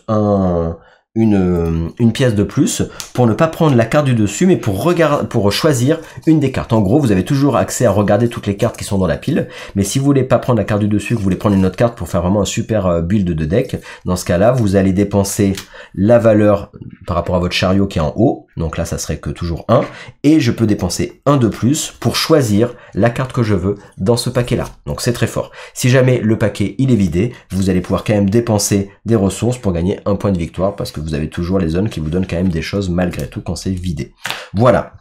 une pièce de plus pour ne pas prendre la carte du dessus, mais pour choisir une des cartes. En gros, vous avez toujours accès à regarder toutes les cartes qui sont dans la pile, mais si vous voulez pas prendre la carte du dessus, que vous voulez prendre une autre carte pour faire vraiment un super build de deck, dans ce cas-là, vous allez dépenser la valeur par rapport à votre chariot qui est en haut, donc là ça serait que toujours 1, et je peux dépenser 1 de plus pour choisir la carte que je veux dans ce paquet-là. Donc c'est très fort. Si jamais le paquet il est vidé, vous allez pouvoir quand même dépenser des ressources pour gagner un point de victoire, parce que vous avez toujours les zones qui vous donnent quand même des choses malgré tout quand c'est vidé. Voilà.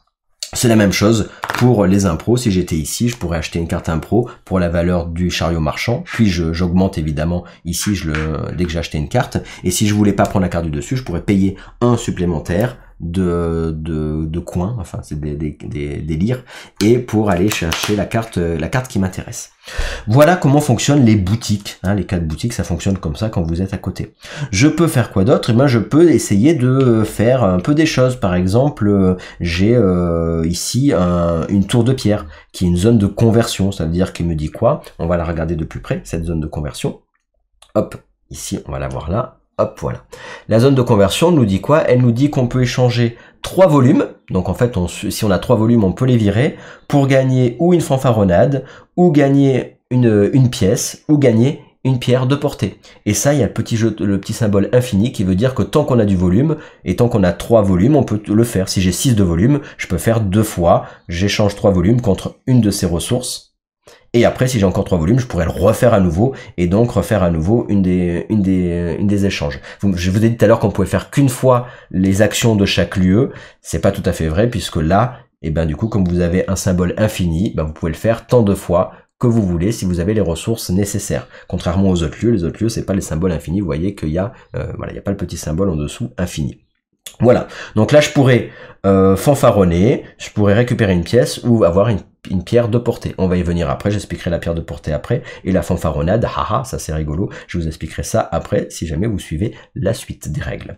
C'est la même chose pour les impros. Si j'étais ici, je pourrais acheter une carte impro pour la valeur du chariot marchand. Puis j'augmente évidemment ici dès que j'ai acheté une carte. Et si je voulais pas prendre la carte du dessus, je pourrais payer 1 supplémentaire de coins, enfin c'est des lyres, et pour aller chercher la carte qui m'intéresse. Voilà comment fonctionnent les boutiques. Hein, les 4 boutiques, ça fonctionne comme ça quand vous êtes à côté. Je peux faire quoi d'autre? Eh ben, je peux essayer de faire un peu des choses. Par exemple, j'ai ici une tour de pierre qui est une zone de conversion. Ça veut dire qu'il me dit quoi? On va la regarder de plus près, cette zone de conversion. Hop, ici, on va la voir là. Hop, voilà. La zone de conversion nous dit quoi? Elle nous dit qu'on peut échanger 3 volumes. Donc en fait, si on a 3 volumes, on peut les virer pour gagner ou une fanfaronnade, ou gagner une pièce, ou gagner une pierre de portée. Et ça, il y a le petit symbole infini qui veut dire que tant qu'on a du volume, et tant qu'on a 3 volumes, on peut le faire. Si j'ai 6 de volume, je peux faire 2 fois. J'échange 3 volumes contre une de ces ressources. Et après, si j'ai encore 3 volumes, je pourrais le refaire à nouveau, et donc refaire à nouveau une des échanges. Je vous ai dit tout à l'heure qu'on pouvait faire qu'une fois les actions de chaque lieu. C'est pas tout à fait vrai, puisque là, et ben du coup, comme vous avez un symbole infini, ben vous pouvez le faire tant de fois que vous voulez si vous avez les ressources nécessaires. Contrairement aux autres lieux, les autres lieux, c'est pas les symboles infinis. Vous voyez qu'il y a, voilà, il y a pas le petit symbole en dessous infini. Voilà. Donc là, je pourrais fanfaronner, je pourrais récupérer une pièce ou avoir une pierre de portée. On va y venir après, j'expliquerai la pierre de portée après. Et la fanfaronnade, haha, ça c'est rigolo, je vous expliquerai ça après, si jamais vous suivez la suite des règles.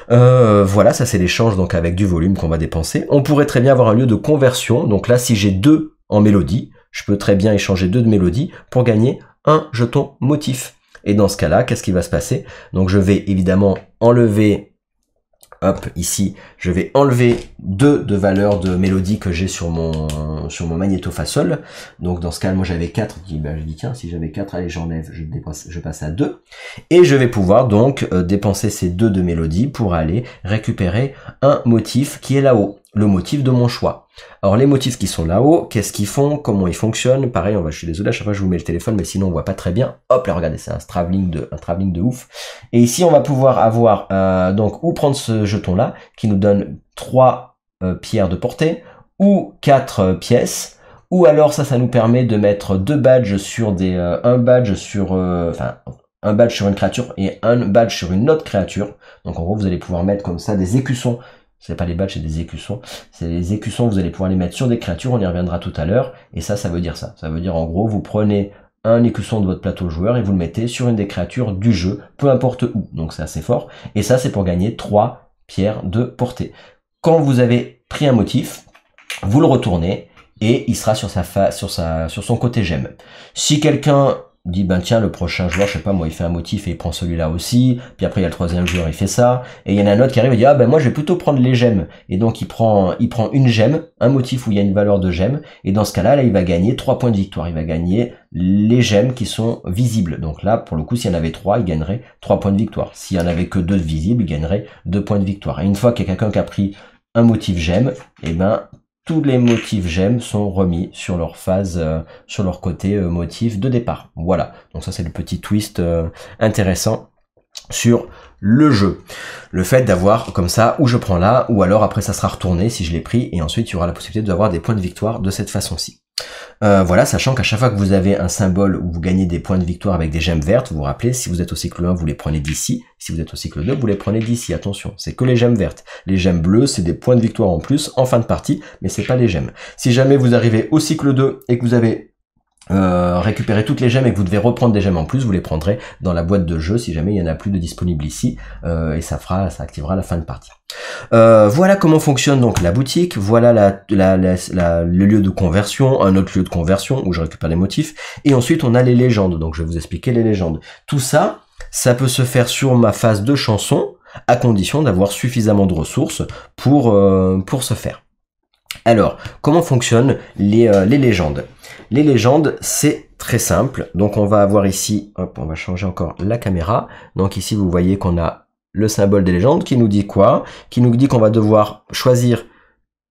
Voilà, ça c'est l'échange donc avec du volume qu'on va dépenser. On pourrait très bien avoir un lieu de conversion. Donc là, si j'ai 2 en mélodie, je peux très bien échanger 2 de mélodie pour gagner un jeton motif. Et dans ce cas-là, qu'est-ce qui va se passer? Donc je vais évidemment enlever... Hop, ici, je vais enlever 2 de valeurs de mélodie que j'ai sur mon magnétophasol. Donc dans ce cas, moi j'avais 4. Je dis tiens, si j'avais 4, allez, j'enlève, je passe à 2. Et je vais pouvoir donc dépenser ces 2 de mélodie pour aller récupérer un motif qui est là-haut, le motif de mon choix. Alors les motifs qui sont là-haut, qu'est-ce qu'ils font, comment ils fonctionnent? Pareil, je suis désolé, à chaque fois je vous mets le téléphone, mais sinon on voit pas très bien. Hop là, regardez, c'est un travelling de ouf. Et ici on va pouvoir avoir donc ou prendre ce jeton là qui nous donne 3 pierres de portée ou 4 pièces. Ou alors ça nous permet de mettre 2 badges sur un badge sur un badge sur une créature et un badge sur une autre créature. Donc en gros vous allez pouvoir mettre comme ça des écussons. C'est pas les badges, c'est des écussons. C'est les écussons, vous allez pouvoir les mettre sur des créatures, on y reviendra tout à l'heure. Et ça veut dire ça. Ça veut dire en gros, vous prenez un écusson de votre plateau joueur et vous le mettez sur une des créatures du jeu, peu importe où. Donc c'est assez fort. Et ça, c'est pour gagner 3 pierres de portée. Quand vous avez pris un motif, vous le retournez et il sera sur son côté gemme. Si quelqu'un dit ben tiens, le prochain joueur, je sais pas moi, il fait un motif et il prend celui-là aussi, puis après il y a le 3e joueur, il fait ça, et il y en a un autre qui arrive et dit ah ben moi je vais plutôt prendre les gemmes, et donc il prend une gemme, un motif où il y a une valeur de gemme, et dans ce cas-là, il va gagner 3 points de victoire, il va gagner les gemmes qui sont visibles. Donc là, pour le coup, s'il y en avait 3, il gagnerait 3 points de victoire. S'il y en avait que 2 de visibles, il gagnerait 2 points de victoire. Et une fois qu'il y a quelqu'un qui a pris un motif gemme, et ben tous les motifs gemmes sont remis sur leur phase, sur leur côté motif de départ. Voilà, donc ça c'est le petit twist intéressant sur le jeu. Le fait d'avoir comme ça, ou je prends là, ou alors après ça sera retourné si je l'ai pris, et ensuite il y aura la possibilité d'avoir des points de victoire de cette façon-ci. Voilà, sachant qu'à chaque fois que vous avez un symbole où vous gagnez des points de victoire avec des gemmes vertes, vous vous rappelez, si vous êtes au cycle 1, vous les prenez d'ici, si vous êtes au cycle 2, vous les prenez d'ici, attention, c'est que les gemmes vertes. Les gemmes bleues, c'est des points de victoire en plus en fin de partie, mais c'est pas les gemmes. Si jamais vous arrivez au cycle 2 et que vous avez récupéré toutes les gemmes et que vous devez reprendre des gemmes en plus, vous les prendrez dans la boîte de jeu si jamais il y en a plus de disponibles ici, et ça activera la fin de partie. Voilà comment fonctionne donc la boutique, voilà le lieu de conversion, un autre lieu de conversion où je récupère les motifs, et ensuite on a les légendes, donc je vais vous expliquer les légendes. Tout ça, ça peut se faire sur ma phase de chanson, à condition d'avoir suffisamment de ressources pour ce faire. Alors, comment fonctionnent les légendes? Les légendes, c'est très simple. Donc on va avoir ici, hop, on va changer encore la caméra. Donc ici, vous voyez qu'on a le symbole des légendes qui nous dit quoi? Qui nous dit qu'on va devoir choisir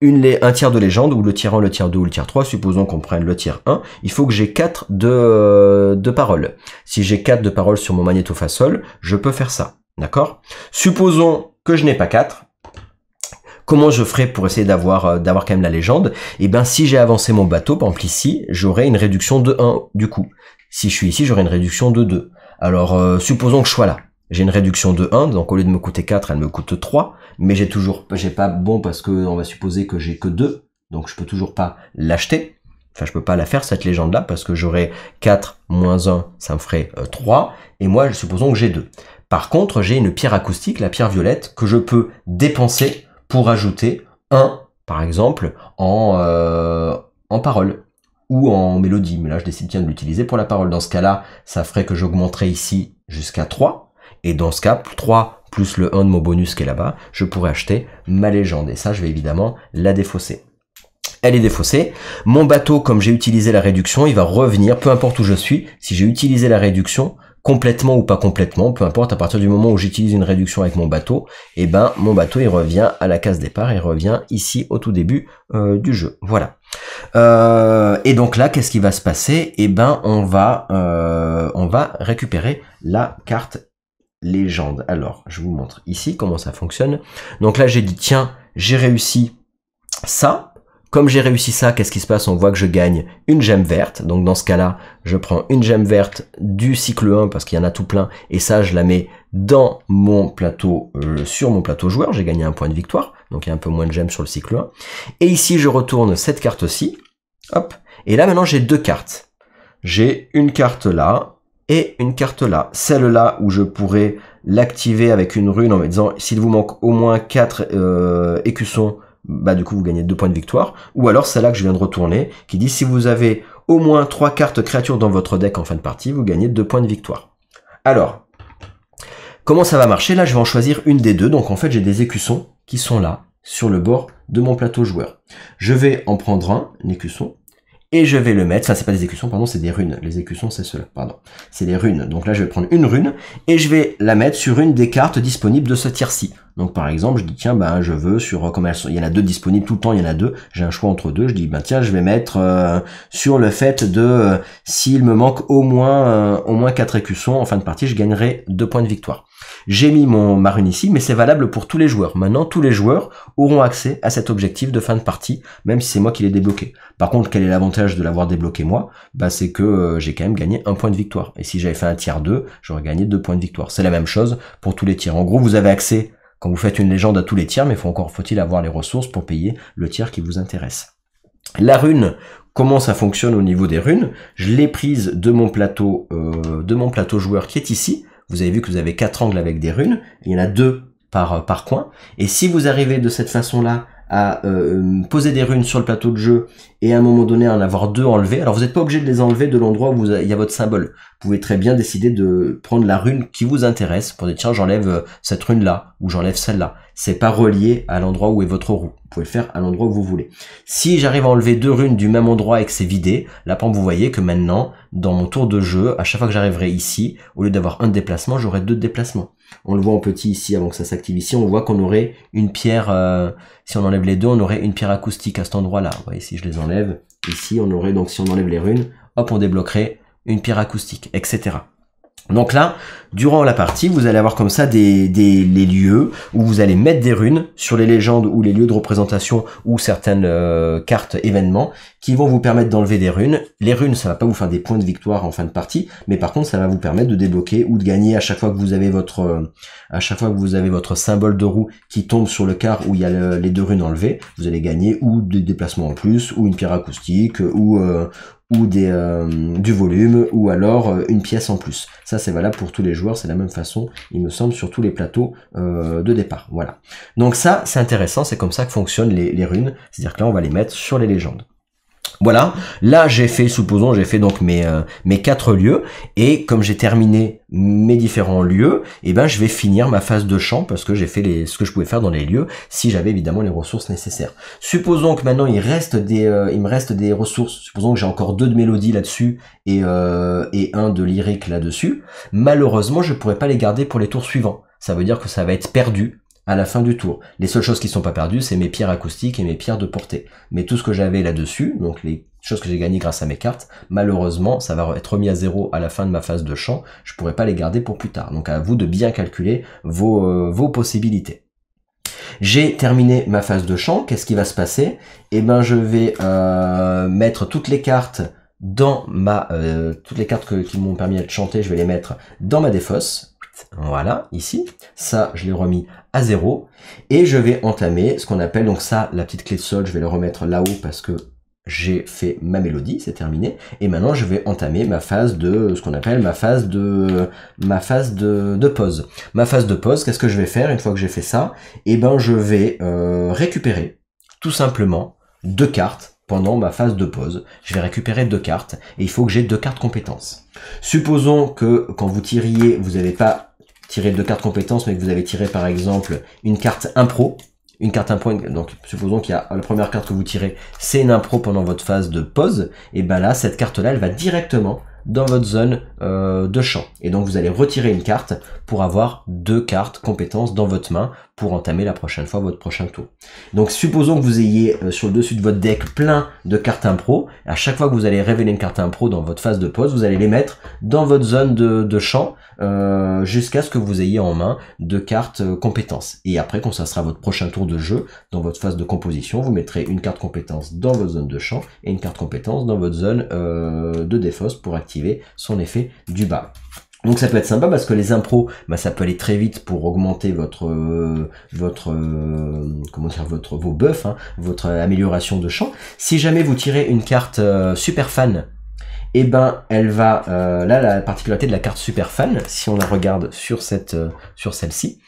un tiers de légende, ou le tiers 1, le tiers 2 ou le tiers 3. Supposons qu'on prenne le tiers 1. Il faut que j'ai 4 de paroles. Si j'ai 4 de paroles sur mon magnétophasol, je peux faire ça. D'accord? Supposons que je n'ai pas 4. Comment je ferai pour essayer d'avoir quand même la légende? Eh ben, si j'ai avancé mon bateau, par exemple ici, j'aurai une réduction de 1 du coup. Si je suis ici, j'aurai une réduction de 2. Alors, supposons que je sois là. j'ai une réduction de 1, donc au lieu de me coûter 4, elle me coûte 3, mais j'ai pas bon parce que on va supposer que j'ai que 2, donc je peux toujours pas l'acheter. Enfin, je peux pas la faire, cette légende-là, parce que j'aurais 4 moins 1, ça me ferait 3, et moi, supposons que j'ai 2. Par contre, j'ai une pierre acoustique, la pierre violette, que je peux dépenser pour ajouter 1, par exemple, en parole, ou en mélodie, mais là, je décide bien de l'utiliser pour la parole. Dans ce cas-là, ça ferait que j'augmenterais ici jusqu'à 3, et dans ce cas, 3 plus le 1 de mon bonus qui est là-bas, je pourrais acheter ma légende, et ça, je vais évidemment la défausser. Elle est défaussée. Mon bateau, comme j'ai utilisé la réduction, il va revenir, peu importe où je suis. Si j'ai utilisé la réduction, complètement ou pas complètement, peu importe, à partir du moment où j'utilise une réduction avec mon bateau, et ben mon bateau il revient à la case départ, il revient ici au tout début du jeu. Voilà. Et donc là, qu'est-ce qui va se passer? Et ben on va récupérer la carte légende. Alors, je vous montre ici comment ça fonctionne. Donc là, j'ai dit tiens, j'ai réussi ça. Comme j'ai réussi ça, qu'est-ce qui se passe? On voit que je gagne une gemme verte. Donc dans ce cas-là, je prends une gemme verte du cycle 1 parce qu'il y en a tout plein. Et ça, je la mets dans mon plateau, sur mon plateau joueur. J'ai gagné un point de victoire. Donc il y a un peu moins de gemmes sur le cycle 1. Et ici, je retourne cette carte-ci. Hop. Et là, maintenant, j'ai deux cartes. J'ai une carte là et une carte là. Celle-là où je pourrais l'activer avec une rune en me disant s'il vous manque au moins 4 écussons, bah du coup vous gagnez 2 points de victoire, ou alors celle-là que je viens de retourner, qui dit si vous avez au moins 3 cartes créatures dans votre deck en fin de partie, vous gagnez 2 points de victoire. Alors, comment ça va marcher? Là je vais en choisir une des deux, donc en fait j'ai des écussons qui sont là, sur le bord de mon plateau joueur. Je vais en prendre un écusson, et je vais le mettre, enfin c'est pas des écussons, pardon, c'est des runes. Les écussons c'est ceux-là, pardon. C'est des runes. Donc là je vais prendre une rune, et je vais la mettre sur une des cartes disponibles de ce tiers-ci. Donc par exemple, je dis tiens, bah je veux sur, comme elles sont, il y en a 2 disponibles tout le temps, il y en a 2, j'ai un choix entre 2, je dis bah tiens, je vais mettre sur le fait de s'il me manque au moins 4 écussons, en fin de partie, je gagnerai 2 points de victoire. J'ai mis ma rune ici, mais c'est valable pour tous les joueurs. Maintenant, tous les joueurs auront accès à cet objectif de fin de partie, même si c'est moi qui l'ai débloqué. Par contre, quel est l'avantage de l'avoir débloqué moi? Bah c'est que j'ai quand même gagné 1 point de victoire. Et si j'avais fait un tiers 2, j'aurais gagné 2 points de victoire. C'est la même chose pour tous les tiers. En gros, vous avez accès quand vous faites une légende à tous les tiers, mais faut-il avoir les ressources pour payer le tiers qui vous intéresse. La rune, comment ça fonctionne au niveau des runes? Je l'ai prise de mon plateau joueur qui est ici. Vous avez vu que vous avez 4 angles avec des runes. Il y en a 2 par coin. Et si vous arrivez de cette façon-là à poser des runes sur le plateau de jeu et à un moment donné en avoir 2 enlevées, alors vous n'êtes pas obligé de les enlever de l'endroit où il y a votre symbole. Vous pouvez très bien décider de prendre la rune qui vous intéresse pour dire tiens j'enlève cette rune là ou j'enlève celle-là. C'est pas relié à l'endroit où est votre roue. Vous pouvez le faire à l'endroit où vous voulez. Si j'arrive à enlever 2 runes du même endroit et que c'est vidé, là par exemple vous voyez que maintenant dans mon tour de jeu, à chaque fois que j'arriverai ici, au lieu d'avoir un déplacement, j'aurai 2 déplacements. On le voit en petit ici avant que ça s'active ici, on voit qu'on aurait une pierre, si on enlève les 2, on aurait une pierre acoustique à cet endroit-là. Vous voyez, si je les enlève, ici on aurait, donc si on enlève les runes, hop on débloquerait une pierre acoustique, etc. Donc là, durant la partie, vous allez avoir comme ça les lieux où vous allez mettre des runes sur les légendes ou les lieux de représentation ou certaines cartes événements qui vont vous permettre d'enlever des runes. Les runes, ça va pas vous faire des points de victoire en fin de partie, mais par contre, ça va vous permettre de débloquer ou de gagner à chaque fois que vous avez votre symbole de roue qui tombe sur le quart où il y a les 2 runes enlevées. Vous allez gagner ou des déplacements en plus, ou une pierre acoustique, ou du volume, ou alors une pièce en plus. Ça c'est valable pour tous les joueurs, c'est la même façon, il me semble, sur tous les plateaux de départ. Voilà. Donc ça c'est intéressant, c'est comme ça que fonctionnent les runes, c'est-à-dire que là on va les mettre sur les légendes. Voilà, là j'ai fait, supposons, j'ai fait donc mes 4 lieux, et comme j'ai terminé mes différents lieux, et ben je vais finir ma phase de champ parce que j'ai fait ce que je pouvais faire dans les lieux, si j'avais évidemment les ressources nécessaires. Supposons que maintenant il me reste des ressources, supposons que j'ai encore 2 de mélodie là-dessus et 1 de lyrique là-dessus, malheureusement je pourrais pas les garder pour les tours suivants. Ça veut dire que ça va être perdu à la fin du tour. Les seules choses qui sont pas perdues, c'est mes pierres acoustiques et mes pierres de portée. Mais tout ce que j'avais là-dessus, donc les choses que j'ai gagnées grâce à mes cartes, malheureusement, ça va être remis à 0 à la fin de ma phase de champ. Je pourrais pas les garder pour plus tard. Donc à vous de bien calculer vos possibilités. J'ai terminé ma phase de champ. Qu'est-ce qui va se passer? Eh ben, je vais mettre toutes les cartes dans toutes les cartes qui m'ont permis de chanter, je vais les mettre dans ma défausse. cartes. Voilà, ici. Ça, je l'ai remis à 0. Et je vais entamer ce qu'on appelle, donc ça, la petite clé de sol, je vais le remettre là-haut parce que j'ai fait ma mélodie, c'est terminé. Et maintenant, je vais entamer ma phase de, ce qu'on appelle ma phase de pause. Ma phase de pause, qu'est-ce que je vais faire une fois que j'ai fait ça? Eh ben, je vais récupérer, tout simplement, 2 cartes pendant ma phase de pause. Je vais récupérer 2 cartes et il faut que j'ai 2 cartes compétences. Supposons que quand vous tiriez, vous n'avez pas tiré 2 cartes compétences, mais que vous avez tiré par exemple une carte impro. Une carte impro, donc supposons qu'il y a la première carte que vous tirez, c'est une impro pendant votre phase de pause, et ben là, cette carte-là, elle va directement dans votre zone de champ. Et donc vous allez retirer une carte pour avoir 2 cartes compétences dans votre main pour entamer la prochaine fois votre prochain tour. Donc supposons que vous ayez sur le dessus de votre deck plein de cartes impro. À chaque fois que vous allez révéler une carte impro dans votre phase de pause, vous allez les mettre dans votre zone de champ jusqu'à ce que vous ayez en main 2 cartes compétences. Et après, quand ça sera votre prochain tour de jeu, dans votre phase de composition, vous mettrez une carte compétence dans votre zone de champ et une carte compétence dans votre zone de défausse pour activer son effet du bas. Donc ça peut être sympa parce que les impros, bah, ça peut aller très vite pour augmenter vos buffs, hein, votre amélioration de champ. Si jamais vous tirez une carte super fan, et ben elle va là la particularité de la carte super fan, si on la regarde sur celle-ci,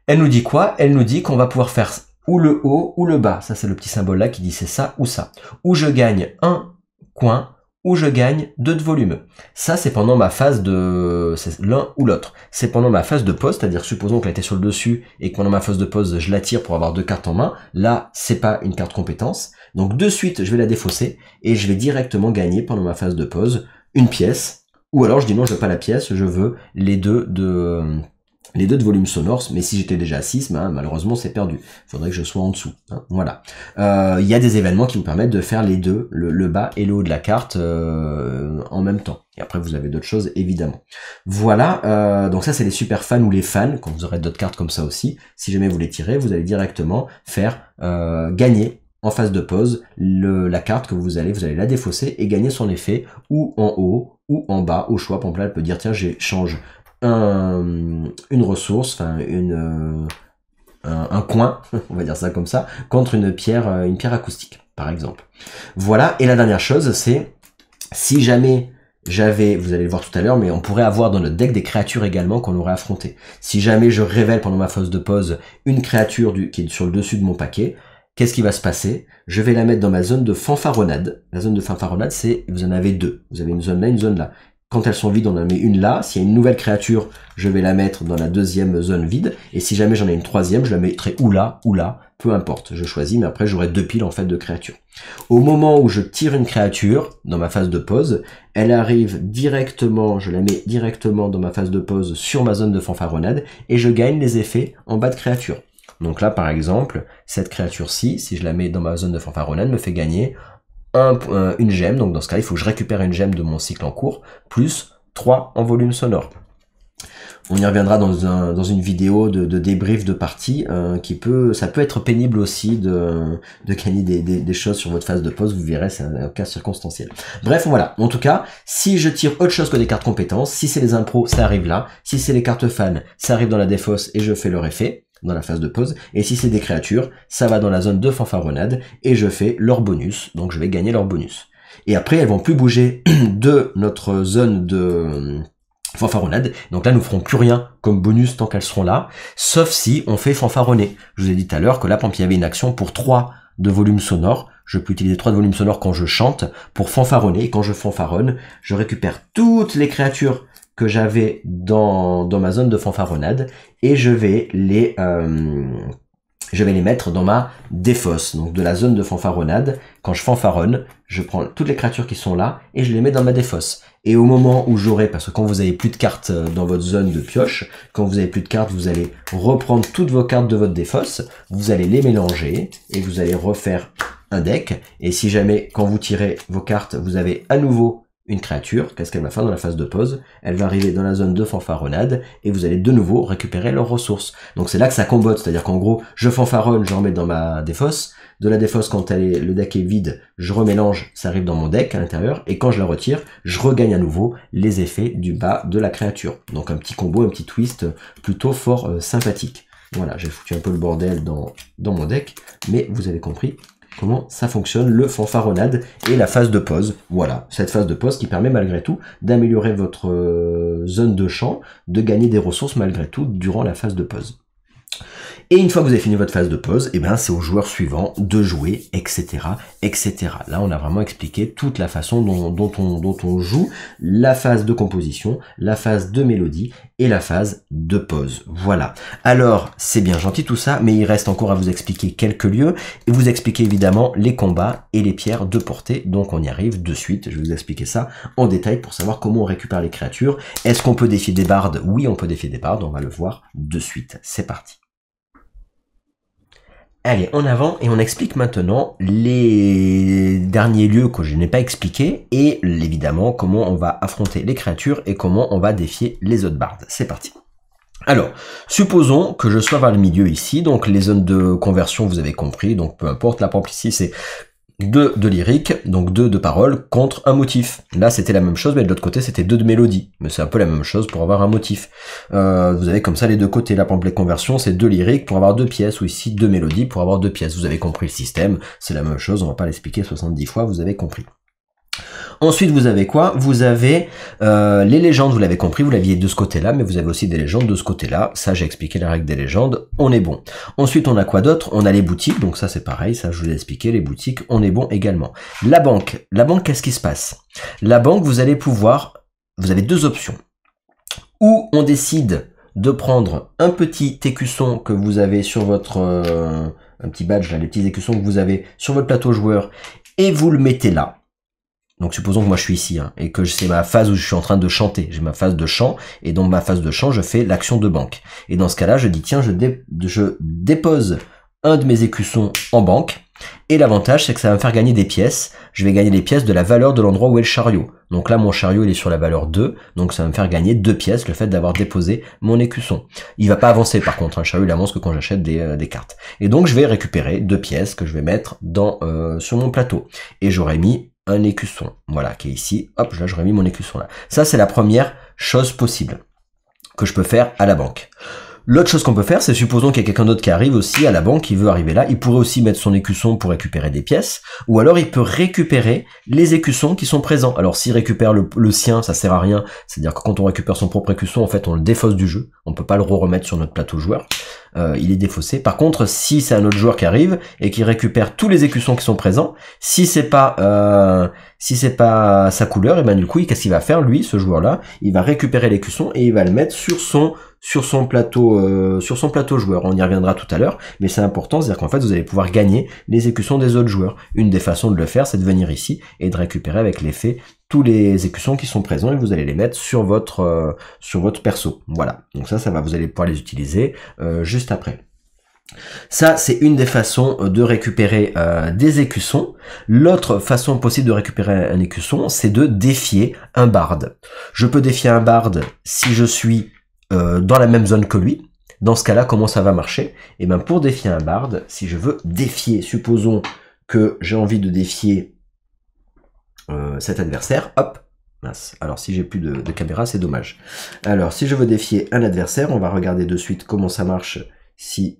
elle nous dit quoi? Elle nous dit qu'on va pouvoir faire ou le haut ou le bas. Ça c'est le petit symbole là qui dit c'est ça ou ça. Ou je gagne un coin, ou je gagne 2 de volume. Ça, c'est pendant ma phase de... c'est l'un ou l'autre. C'est pendant ma phase de pause, c'est-à-dire supposons qu'elle était sur le dessus et que pendant ma phase de pause, je la tire pour avoir 2 cartes en main. Là, c'est pas une carte compétence. Donc de suite, je vais la défausser et je vais directement gagner pendant ma phase de pause une pièce. Ou alors je dis non, je veux pas la pièce, je veux les deux de volume sonore, mais si j'étais déjà à 6, ben, malheureusement c'est perdu. Il faudrait que je sois en dessous. Hein, voilà. Il y a des événements qui vous permettent de faire les deux, le bas et le haut de la carte en même temps. Et après vous avez d'autres choses évidemment. Voilà, donc ça c'est les super fans ou les fans, quand vous aurez d'autres cartes comme ça aussi. Si jamais vous les tirez, vous allez directement faire gagner en phase de pause la carte que vous allez la défausser et gagner son effet ou en haut ou en bas au choix. Par exemple là elle peut dire tiens j'échange une ressource, enfin un coin, on va dire ça comme ça, contre une pierre acoustique, par exemple. Voilà, et la dernière chose, c'est si jamais vous allez le voir tout à l'heure, mais on pourrait avoir dans notre deck des créatures également qu'on aurait affrontées. Si jamais je révèle pendant ma phase de pause une créature qui est sur le dessus de mon paquet, qu'est-ce qui va se passer? Je vais la mettre dans ma zone de fanfaronnade. La zone de fanfaronnade, c'est, vous en avez 2. Vous avez une zone là, une zone là. Quand elles sont vides, on en met une là. S'il y a une nouvelle créature, je vais la mettre dans la deuxième zone vide. Et si jamais j'en ai une troisième, je la mettrai ou là, peu importe. Je choisis, mais après j'aurai 2 piles en fait de créatures. Au moment où je tire une créature, dans ma phase de pause, elle arrive directement, je la mets directement dans ma phase de pause sur ma zone de fanfaronnade, et je gagne les effets en bas de créature. Donc là, par exemple, cette créature-ci, si je la mets dans ma zone de fanfaronnade, me fait gagner une gemme, donc dans ce cas il faut que je récupère une gemme de mon cycle en cours, plus 3 en volume sonore. On y reviendra dans une vidéo de débrief de partie, ça peut être pénible aussi de gagner des choses sur votre phase de pause, vous verrez, c'est un cas circonstanciel. Bref, voilà, en tout cas, si je tire autre chose que des cartes compétences, si c'est les impros, ça arrive là, si c'est les cartes fans, ça arrive dans la défausse et je fais leur effet dans la phase de pause, et si c'est des créatures, ça va dans la zone de fanfaronnade, et je fais leur bonus, donc je vais gagner leur bonus. Et après, elles vont plus bouger de notre zone de fanfaronnade, donc là nous ferons plus rien comme bonus tant qu'elles seront là, sauf si on fait fanfaronner. Je vous ai dit tout à l'heure que là, par exemple, il y avait une action pour 3 de volume sonore, je peux utiliser 3 de volume sonore quand je chante, pour fanfaronner, et quand je fanfaronne, je récupère toutes les créatures que j'avais dans ma zone de fanfaronnade et je vais les mettre dans ma défausse, donc de la zone de fanfaronnade. Quand je fanfaronne, je prends toutes les créatures qui sont là et je les mets dans ma défausse. Et au moment où j'aurai, parce que quand vous avez plus de cartes dans votre zone de pioche, quand vous avez plus de cartes, vous allez reprendre toutes vos cartes de votre défausse, vous allez les mélanger et vous allez refaire un deck. Et si jamais, quand vous tirez vos cartes, vous avez à nouveau une créature, qu'est-ce qu'elle va faire dans la phase de pause? Elle va arriver dans la zone de fanfaronnade et vous allez de nouveau récupérer leurs ressources. Donc c'est là que ça combote, c'est-à-dire qu'en gros, je fanfaronne, je remets dans ma défausse, de la défausse quand le deck est vide, je remélange, ça arrive dans mon deck à l'intérieur, et quand je la retire, je regagne à nouveau les effets du bas de la créature. Donc un petit combo, un petit twist plutôt fort sympathique. Voilà, j'ai foutu un peu le bordel dans mon deck, mais vous avez compris comment ça fonctionne, le fanfaronnade et la phase de pause. Voilà, cette phase de pause qui permet malgré tout d'améliorer votre zone de champ, de gagner des ressources malgré tout durant la phase de pause. Et une fois que vous avez fini votre phase de pause, et ben c'est au joueur suivant de jouer, etc., etc. Là, on a vraiment expliqué toute la façon dont on joue, la phase de composition, la phase de mélodie et la phase de pause. Voilà. Alors, c'est bien gentil tout ça, mais il reste encore à vous expliquer quelques lieux et vous expliquer évidemment les combats et les pierres de portée. Donc, on y arrive de suite. Je vais vous expliquer ça en détail pour savoir comment on récupère les créatures. Est-ce qu'on peut défier des bardes? Oui, on peut défier des bardes. On va le voir de suite. C'est parti. Allez, en avant, et on explique maintenant les derniers lieux que je n'ai pas expliqués, et évidemment comment on va affronter les créatures et comment on va défier les autres bardes. C'est parti. Alors, supposons que je sois vers le milieu ici, donc les zones de conversion, vous avez compris, donc peu importe, la par exemple ici c'est 2 de lyrique, donc 2 de parole contre un motif. Là, c'était la même chose, mais de l'autre côté, c'était 2 de mélodie. Mais c'est un peu la même chose pour avoir un motif. Vous avez comme ça les deux côtés. Là, par exemple, les conversions, c'est 2 lyriques pour avoir 2 pièces, ou ici 2 mélodies pour avoir 2 pièces. Vous avez compris le système, c'est la même chose, on va pas l'expliquer 70 fois, vous avez compris. Ensuite, vous avez quoi? Vous avez les légendes, vous l'avez compris, vous l'aviez de ce côté-là, mais vous avez aussi des légendes de ce côté-là. Ça, j'ai expliqué la règle des légendes, on est bon. Ensuite, on a quoi d'autre? On a les boutiques, donc ça c'est pareil, ça je vous ai expliqué, les boutiques, on est bon également. La banque, qu'est-ce qui se passe? La banque, vous allez pouvoir, vous avez 2 options. Ou on décide de prendre un petit écusson que vous avez sur votre... un petit badge, là, les petits écussons que vous avez sur votre plateau joueur, et vous le mettez là. Donc supposons que moi je suis ici, hein, et que c'est ma phase où je suis en train de chanter. J'ai ma phase de chant, et dans ma phase de chant, je fais l'action de banque. Et dans ce cas-là, je dis tiens, je dépose un de mes écussons en banque, et l'avantage c'est que ça va me faire gagner des pièces. Je vais gagner les pièces de la valeur de l'endroit où est le chariot. Donc là, mon chariot il est sur la valeur 2, donc ça va me faire gagner 2 pièces, le fait d'avoir déposé mon écusson. Il va pas avancer par contre, un chariot il avance que quand j'achète des cartes. Et donc je vais récupérer 2 pièces que je vais mettre sur mon plateau. Et j'aurais mis un écusson, voilà, qui est ici, hop, là j'aurais mis mon écusson là. Ça c'est la première chose possible que je peux faire à la banque. L'autre chose qu'on peut faire, c'est supposons qu'il y a quelqu'un d'autre qui arrive aussi à la banque, qui veut arriver là, il pourrait aussi mettre son écusson pour récupérer des pièces, ou alors il peut récupérer les écussons qui sont présents. Alors s'il récupère le sien, ça sert à rien, c'est-à-dire que quand on récupère son propre écusson, en fait on le défausse du jeu, on peut pas le remettre sur notre plateau joueur, il est défaussé. Par contre, si c'est un autre joueur qui arrive et qui récupère tous les écussons qui sont présents, si c'est pas sa couleur, et ben du coup, qu'est-ce qu'il va faire lui, ce joueur-là? Il va récupérer l'écusson et il va le mettre sur son plateau joueur. On y reviendra tout à l'heure, mais c'est important, c'est-à-dire qu'en fait, vous allez pouvoir gagner les écussons des autres joueurs. Une des façons de le faire, c'est de venir ici et de récupérer avec l'effet tous les écussons qui sont présents et vous allez les mettre sur votre perso. Voilà. Donc ça va, vous allez pouvoir les utiliser juste après. Ça, c'est une des façons de récupérer des écussons. L'autre façon possible de récupérer un écusson, c'est de défier un barde. Je peux défier un barde si je suis dans la même zone que lui. Dans ce cas-là, comment ça va marcher? Et bien, pour défier un barde, si je veux défier, supposons que j'ai envie de défier cet adversaire, hop, mince. Alors, si j'ai plus de caméra, c'est dommage. Alors, si je veux défier un adversaire, on va regarder de suite comment ça marche si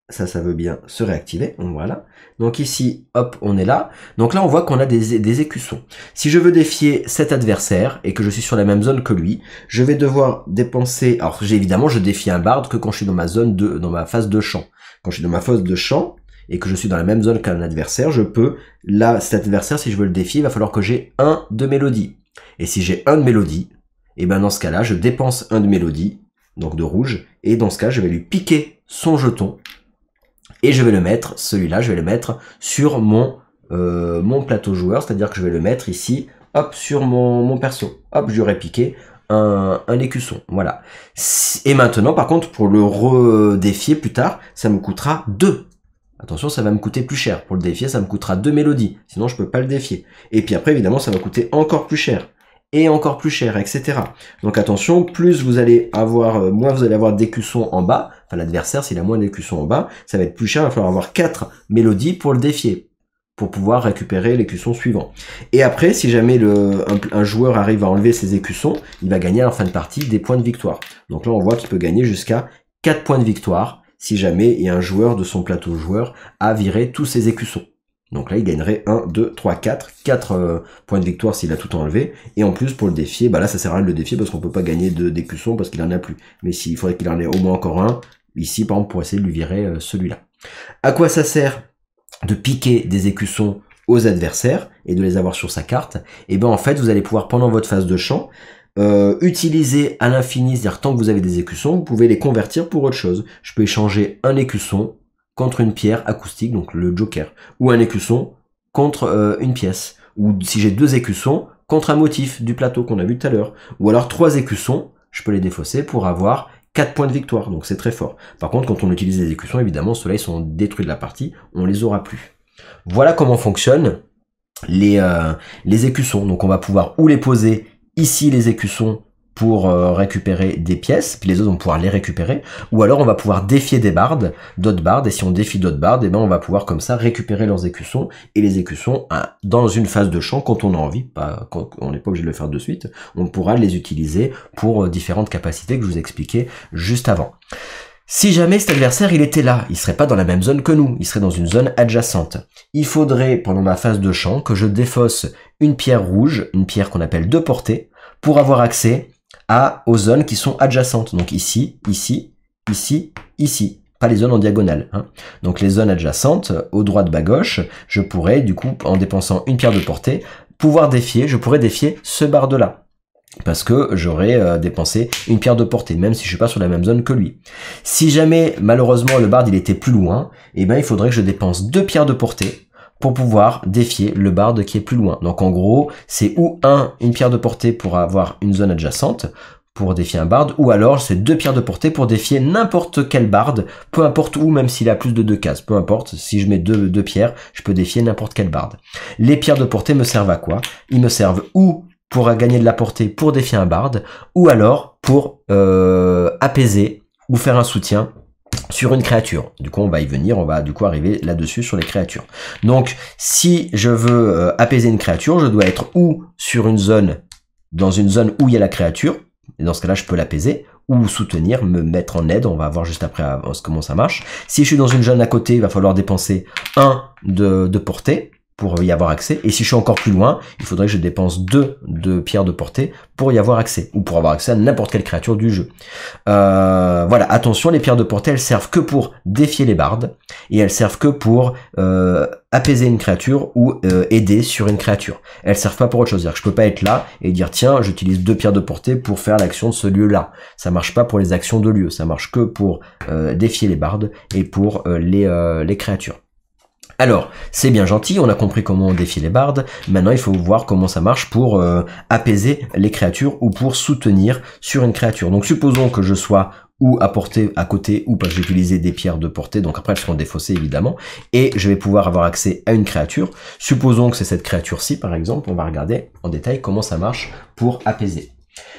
ça veut bien se réactiver. Voilà. Donc ici, hop, on est là. Donc là, on voit qu'on a des écussons. Si je veux défier cet adversaire et que je suis sur la même zone que lui, je vais devoir dépenser... Alors, évidemment, je défie un barde que quand je suis dans dans ma phase de chant. Quand je suis dans ma phase de chant et que je suis dans la même zone qu'un adversaire, je peux... Là, cet adversaire, si je veux le défier, il va falloir que j'ai un de mélodie. Et si j'ai un de mélodie, et ben dans ce cas-là, je dépense un de mélodie, donc de rouge, et dans ce cas, je vais lui piquer son jeton. Et je vais le mettre, celui-là, je vais le mettre sur mon plateau joueur, c'est-à-dire que je vais le mettre ici, hop, sur mon perso. Hop, je lui aurais piqué un écusson, voilà. Et maintenant, par contre, pour le redéfier plus tard, ça me coûtera 2. Attention, ça va me coûter plus cher. Pour le défier, ça me coûtera 2 mélodies, sinon je peux pas le défier. Et puis après, évidemment, ça va coûter encore plus cher. et encore plus cher, etc. Donc attention, plus vous allez avoir, moins vous allez avoir d'écussons en bas, enfin l'adversaire s'il a moins d'écussons en bas, ça va être plus cher, il va falloir avoir 4 mélodies pour le défier, pour pouvoir récupérer l'écusson suivant. Et après, si jamais un joueur arrive à enlever ses écussons, il va gagner en fin de partie des points de victoire. Donc là on voit qu'il peut gagner jusqu'à 4 points de victoire, si jamais il y a un joueur de son plateau joueur à virer tous ses écussons. Donc là, il gagnerait 1, 2, 3, 4 points de victoire s'il a tout enlevé. Et en plus, pour le défier, bah là, ça sert à rien de le défier parce qu'on peut pas gagner d'écussons parce qu'il en a plus. Mais il faudrait qu'il en ait au moins encore un, ici, par exemple, pour essayer de lui virer celui-là. À quoi ça sert de piquer des écussons aux adversaires et de les avoir sur sa carte? Et ben en fait, vous allez pouvoir, pendant votre phase de champ, utiliser à l'infini, c'est-à-dire tant que vous avez des écussons, vous pouvez les convertir pour autre chose. Je peux échanger un écusson contre une pierre acoustique, donc le joker, ou un écusson contre une pièce, ou si j'ai 2 écussons, contre un motif du plateau qu'on a vu tout à l'heure, ou alors 3 écussons, je peux les défausser pour avoir 4 points de victoire, donc c'est très fort. Par contre, quand on utilise les écussons, évidemment, ceux-là, ils sont détruits de la partie, on les aura plus. Voilà comment fonctionnent les écussons. Donc on va pouvoir ou les poser ici, les écussons, pour récupérer des pièces, puis les autres vont pouvoir les récupérer, ou alors on va pouvoir défier des bardes, d'autres bardes, et si on défie d'autres bardes, et ben on va pouvoir comme ça récupérer leurs écussons, et les écussons, dans une phase de champ, quand on a envie, pas quand on n'est pas obligé de le faire de suite, on pourra les utiliser pour différentes capacités que je vous expliquais juste avant. Si jamais cet adversaire il était là, il serait pas dans la même zone que nous, il serait dans une zone adjacente. Il faudrait, pendant ma phase de champ, que je défausse une pierre rouge, une pierre qu'on appelle de portée, pour avoir accès aux zones qui sont adjacentes. Donc ici, ici, ici, ici. Pas les zones en diagonale. Hein. Donc les zones adjacentes, au droite, bas, gauche, je pourrais, du coup, en dépensant une pierre de portée, pouvoir défier, je pourrais défier ce barde-là. Parce que j'aurais dépensé une pierre de portée, même si je suis pas sur la même zone que lui. Si jamais, malheureusement, le barde il était plus loin, eh ben il faudrait que je dépense 2 pierres de portée pour pouvoir défier le barde qui est plus loin. Donc en gros, c'est ou une pierre de portée pour avoir une zone adjacente, pour défier un barde, ou alors c'est 2 pierres de portée pour défier n'importe quel barde, peu importe où, même s'il a plus de 2 cases, peu importe, si je mets deux pierres, je peux défier n'importe quel barde. Les pierres de portée me servent à quoi? Ils me servent ou pour gagner de la portée pour défier un barde, ou alors pour apaiser ou faire un soutien sur une créature. Du coup, on va y venir, on va du coup arriver là-dessus sur les créatures. Donc, si je veux apaiser une créature, je dois être ou sur une zone, dans une zone où il y a la créature, et dans ce cas-là, je peux l'apaiser, ou soutenir, me mettre en aide, on va voir juste après comment ça marche. Si je suis dans une zone à côté, il va falloir dépenser 1 de portée, pour y avoir accès, et si je suis encore plus loin, il faudrait que je dépense 2 de pierres de portée pour y avoir accès, ou pour avoir accès à n'importe quelle créature du jeu. Voilà, attention, les pierres de portée, elles servent que pour défier les bardes, et elles servent que pour apaiser une créature ou aider sur une créature. Elles servent pas pour autre chose, c'est-à-dire que je peux pas être là et dire tiens, j'utilise 2 pierres de portée pour faire l'action de ce lieu-là. Ça marche pas pour les actions de lieu, ça marche que pour défier les bardes et pour les créatures. Alors, c'est bien gentil, on a compris comment on défie les bardes, maintenant il faut voir comment ça marche pour apaiser les créatures ou pour soutenir sur une créature. Donc supposons que je sois ou à portée à côté ou parce que j'ai utilisé des pierres de portée, donc après elles seront défaussées évidemment, et je vais pouvoir avoir accès à une créature. Supposons que c'est cette créature-ci par exemple, on va regarder en détail comment ça marche pour apaiser.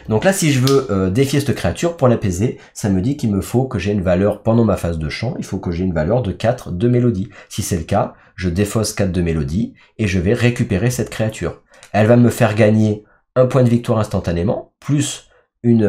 Donc là, si je veux défier cette créature, pour l'apaiser, ça me dit qu'il me faut que j'ai une valeur, pendant ma phase de champ, il faut que j'ai une valeur de 4 de mélodie. Si c'est le cas, je défausse 4 de mélodie et je vais récupérer cette créature. Elle va me faire gagner un point de victoire instantanément, plus une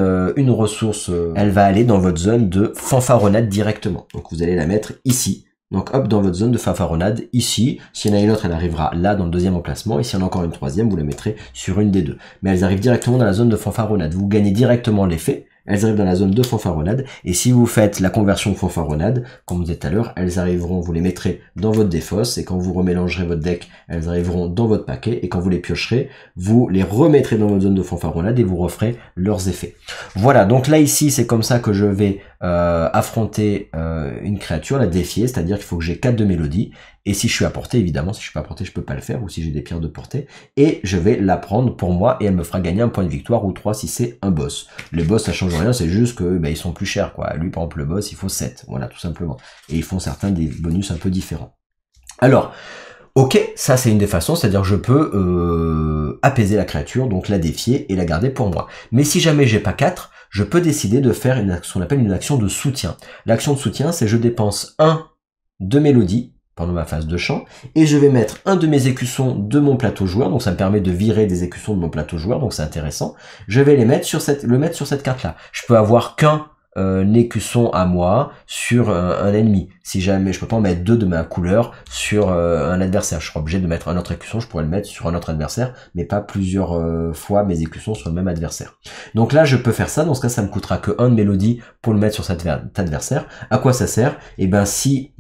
ressource, elle va aller dans votre zone de fanfaronnade directement. Donc vous allez la mettre ici. Donc hop, dans votre zone de fanfaronnade, ici, s'il y en a une autre, elle arrivera là dans le 2e emplacement, et s'il y en a encore une 3e, vous la mettrez sur une des 2. Mais elles arrivent directement dans la zone de fanfaronnade. Vous gagnez directement l'effet, elles arrivent dans la zone de fanfaronnade, et si vous faites la conversion de fanfaronnade, comme vous disais tout à l'heure, elles arriveront, vous les mettrez dans votre défausse, et quand vous remélangerez votre deck, elles arriveront dans votre paquet, et quand vous les piocherez, vous les remettrez dans votre zone de fanfaronnade, et vous referez leurs effets. Voilà, donc là ici, c'est comme ça que je vais affronter une créature, la défier, c'est-à-dire qu'il faut que j'ai 4 de mélodie, et si je suis à portée, évidemment, si je suis pas à portée, je peux pas le faire, ou si j'ai des pierres de portée, et je vais la prendre pour moi, et elle me fera gagner un point de victoire, ou 3 si c'est un boss. Les boss, ça change rien, c'est juste que ils sont plus chers, quoi. Lui, par exemple, le boss, il faut 7, voilà, tout simplement. Et ils font certains des bonus un peu différents. Alors, Ok, ça c'est une des façons, c'est-à-dire que je peux apaiser la créature, donc la défier et la garder pour moi. Mais si jamais j'ai pas 4, je peux décider de faire ce qu'on appelle une action de soutien. L'action de soutien, c'est je dépense 1 de mélodie pendant ma phase de chant, et je vais mettre un de mes écussons de mon plateau joueur, donc ça me permet de virer des écussons de mon plateau joueur, donc c'est intéressant. Je vais le mettre sur cette carte-là. Je peux avoir qu'un écusson à moi sur un ennemi. Si jamais je peux pas en mettre 2 de ma couleur sur un adversaire, je serai obligé de mettre un autre écusson, je pourrais le mettre sur un autre adversaire, mais pas plusieurs fois mes écussons sur le même adversaire. Donc là je peux faire ça, dans ce cas ça me coûtera que 1 de mélodie pour le mettre sur cet adversaire. À quoi ça sert? Et ben si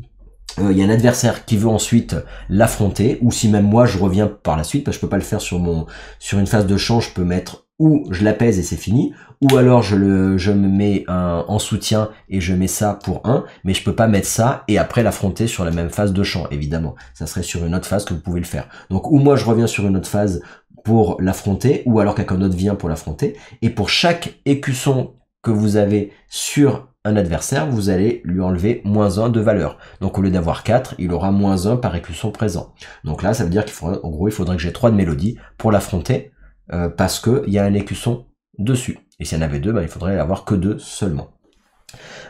il y a un adversaire qui veut ensuite l'affronter, ou si même moi je reviens par la suite, parce que je peux pas le faire sur une phase de chant, je peux mettre ou je l'apaise et c'est fini, ou alors je me mets en soutien et je mets ça pour 1, mais je peux pas mettre ça et après l'affronter sur la même phase de chant, évidemment. Ça serait sur une autre phase que vous pouvez le faire. Donc ou moi je reviens sur une autre phase pour l'affronter, ou alors quelqu'un d'autre vient pour l'affronter, et pour chaque écusson que vous avez sur un adversaire, vous allez lui enlever -1 de valeur. Donc au lieu d'avoir 4, il aura -1 par écusson présent. Donc là, ça veut dire qu'il faudrait, en gros, il faudrait que j'ai 3 de mélodie pour l'affronter, parce qu'il y a un écusson dessus. Et s'il y en avait 2, ben, il faudrait avoir que 2 seulement.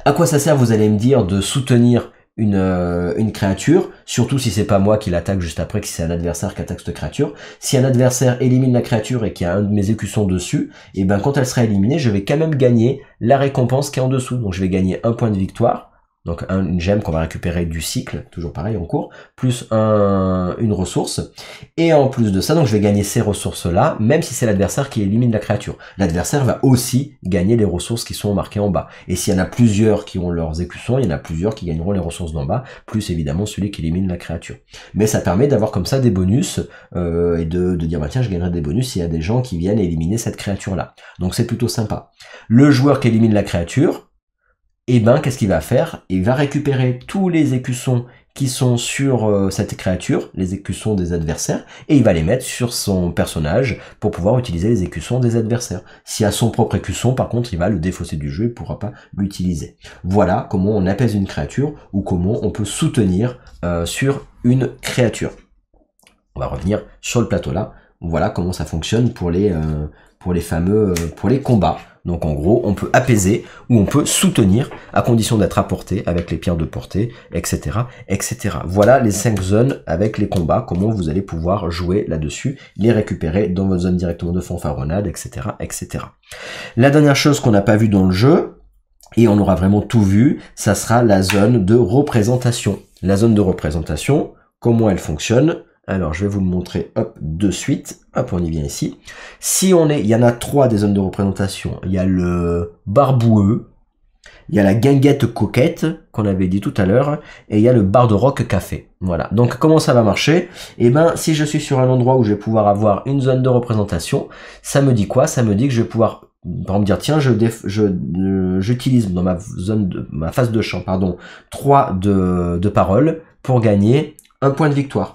À quoi ça sert, vous allez me dire, de soutenir une créature, surtout si c'est pas moi qui l'attaque juste après, que c'est un adversaire qui attaque cette créature. Si un adversaire élimine la créature et qu'il y a un de mes écussons dessus, et ben quand elle sera éliminée, je vais quand même gagner la récompense qui est en dessous. Donc je vais gagner 1 point de victoire, donc une gemme qu'on va récupérer du cycle, toujours pareil en cours, plus une ressource. Et en plus de ça, donc je vais gagner ces ressources-là, même si c'est l'adversaire qui élimine la créature. L'adversaire va aussi gagner les ressources qui sont marquées en bas. Et s'il y en a plusieurs qui ont leurs écussons, il y en a plusieurs qui gagneront les ressources d'en bas, plus évidemment celui qui élimine la créature. Mais ça permet d'avoir comme ça des bonus, et de dire, bah tiens, je gagnerai des bonus s'il y a des gens qui viennent éliminer cette créature-là. Donc c'est plutôt sympa. Le joueur qui élimine la créature, et ben qu'est-ce qu'il va faire? Il va récupérer tous les écussons qui sont sur cette créature, les écussons des adversaires, et il va les mettre sur son personnage pour pouvoir utiliser les écussons des adversaires. S'il a son propre écusson, par contre, il va le défausser du jeu, il ne pourra pas l'utiliser. Voilà comment on apaise une créature, ou comment on peut soutenir sur une créature. On va revenir sur le plateau là. Voilà comment ça fonctionne pour les combats. Donc en gros, on peut apaiser ou on peut soutenir à condition d'être à portée avec les pierres de portée, etc., etc. Voilà les 5 zones avec les combats, comment vous allez pouvoir jouer là-dessus, les récupérer dans votre zone directement de fanfaronnade, etc., etc. La dernière chose qu'on n'a pas vue dans le jeu, et on aura vraiment tout vu, ça sera la zone de représentation. La zone de représentation, comment elle fonctionne? Alors, je vais vous le montrer, hop, de suite. Hop, on y vient ici. Si on est, il y en a 3 des zones de représentation. Il y a le barboueux, il y a la guinguette coquette, qu'on avait dit tout à l'heure, et il y a le bar de rock café. Voilà. Donc, comment ça va marcher? Eh ben, si je suis sur un endroit où je vais pouvoir avoir une zone de représentation, ça me dit quoi? Ça me dit que je vais pouvoir, par exemple, dire, tiens, j'utilise dans ma phase de chant, pardon, 3 de paroles pour gagner 1 point de victoire.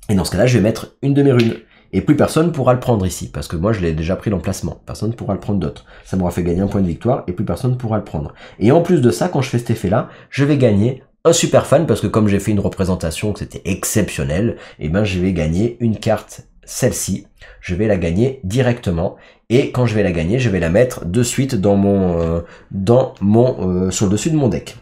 Et dans ce cas-là, je vais mettre une de mes runes. Et plus personne pourra le prendre ici, parce que moi je l'ai déjà pris l'emplacement. Personne ne pourra le prendre d'autre. Ça m'aura fait gagner 1 point de victoire, et plus personne ne pourra le prendre. Et en plus de ça, quand je fais cet effet-là, je vais gagner un super fan, parce que comme j'ai fait une représentation que c'était exceptionnel, et ben je vais gagner une carte, celle-ci. Je vais la gagner directement. Et quand je vais la gagner, je vais la mettre de suite sur le dessus de mon deck.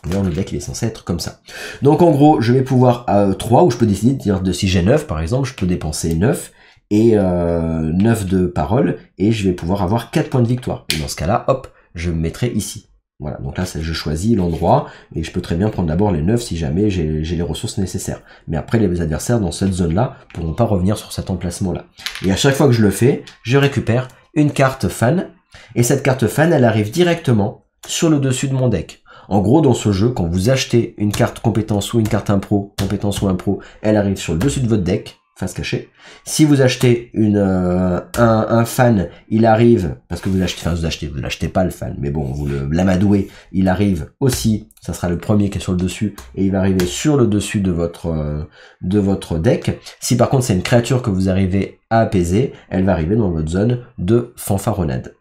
D'ailleurs, le deck il est censé être comme ça. Donc en gros, je vais pouvoir 3, où je peux décider de dire si j'ai 9 par exemple, je peux dépenser 9 et 9 de paroles, et je vais pouvoir avoir 4 points de victoire. Et dans ce cas-là, hop, je me mettrai ici. Voilà, donc là je choisis l'endroit, et je peux très bien prendre d'abord les 9 si jamais j'ai les ressources nécessaires. Mais après, les adversaires dans cette zone-là pourront pas revenir sur cet emplacement-là. Et à chaque fois que je le fais, je récupère une carte fan, et cette carte fan, elle arrive directement sur le dessus de mon deck. En gros, dans ce jeu, quand vous achetez une carte compétence ou une carte impro, compétence ou impro, elle arrive sur le dessus de votre deck, face cachée. Si vous achetez un fan, il arrive, parce que vous l'achetez pas le fan, mais bon, vous l'amadouez, il arrive aussi, ça sera le premier qui est sur le dessus, et il va arriver sur le dessus de votre deck. Si par contre c'est une créature que vous arrivez à apaiser, elle va arriver dans votre zone de fanfaronnade.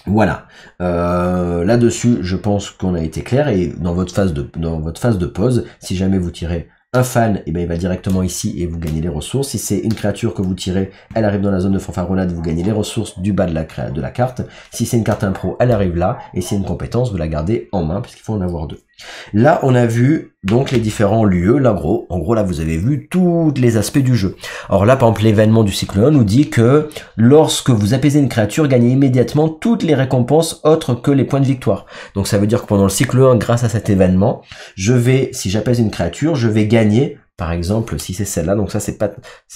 Voilà, là-dessus, je pense qu'on a été clair, et dans votre phase de pause, si jamais vous tirez un fan, et ben il va directement ici et vous gagnez les ressources. Si c'est une créature que vous tirez, elle arrive dans la zone de fanfaronnade, vous gagnez les ressources du bas de la carte. Si c'est une carte impro, elle arrive là, et si c'est une compétence, vous la gardez en main, puisqu'il faut en avoir 2. Là, on a vu donc les différents lieux, là en gros là vous avez vu tous les aspects du jeu. Alors là par exemple l'événement du cycle 1 nous dit que lorsque vous apaisez une créature, gagnez immédiatement toutes les récompenses autres que les points de victoire. Donc ça veut dire que pendant le cycle 1, grâce à cet événement, si j'apaise une créature, je vais gagner, par exemple si c'est celle-là, donc ça c'est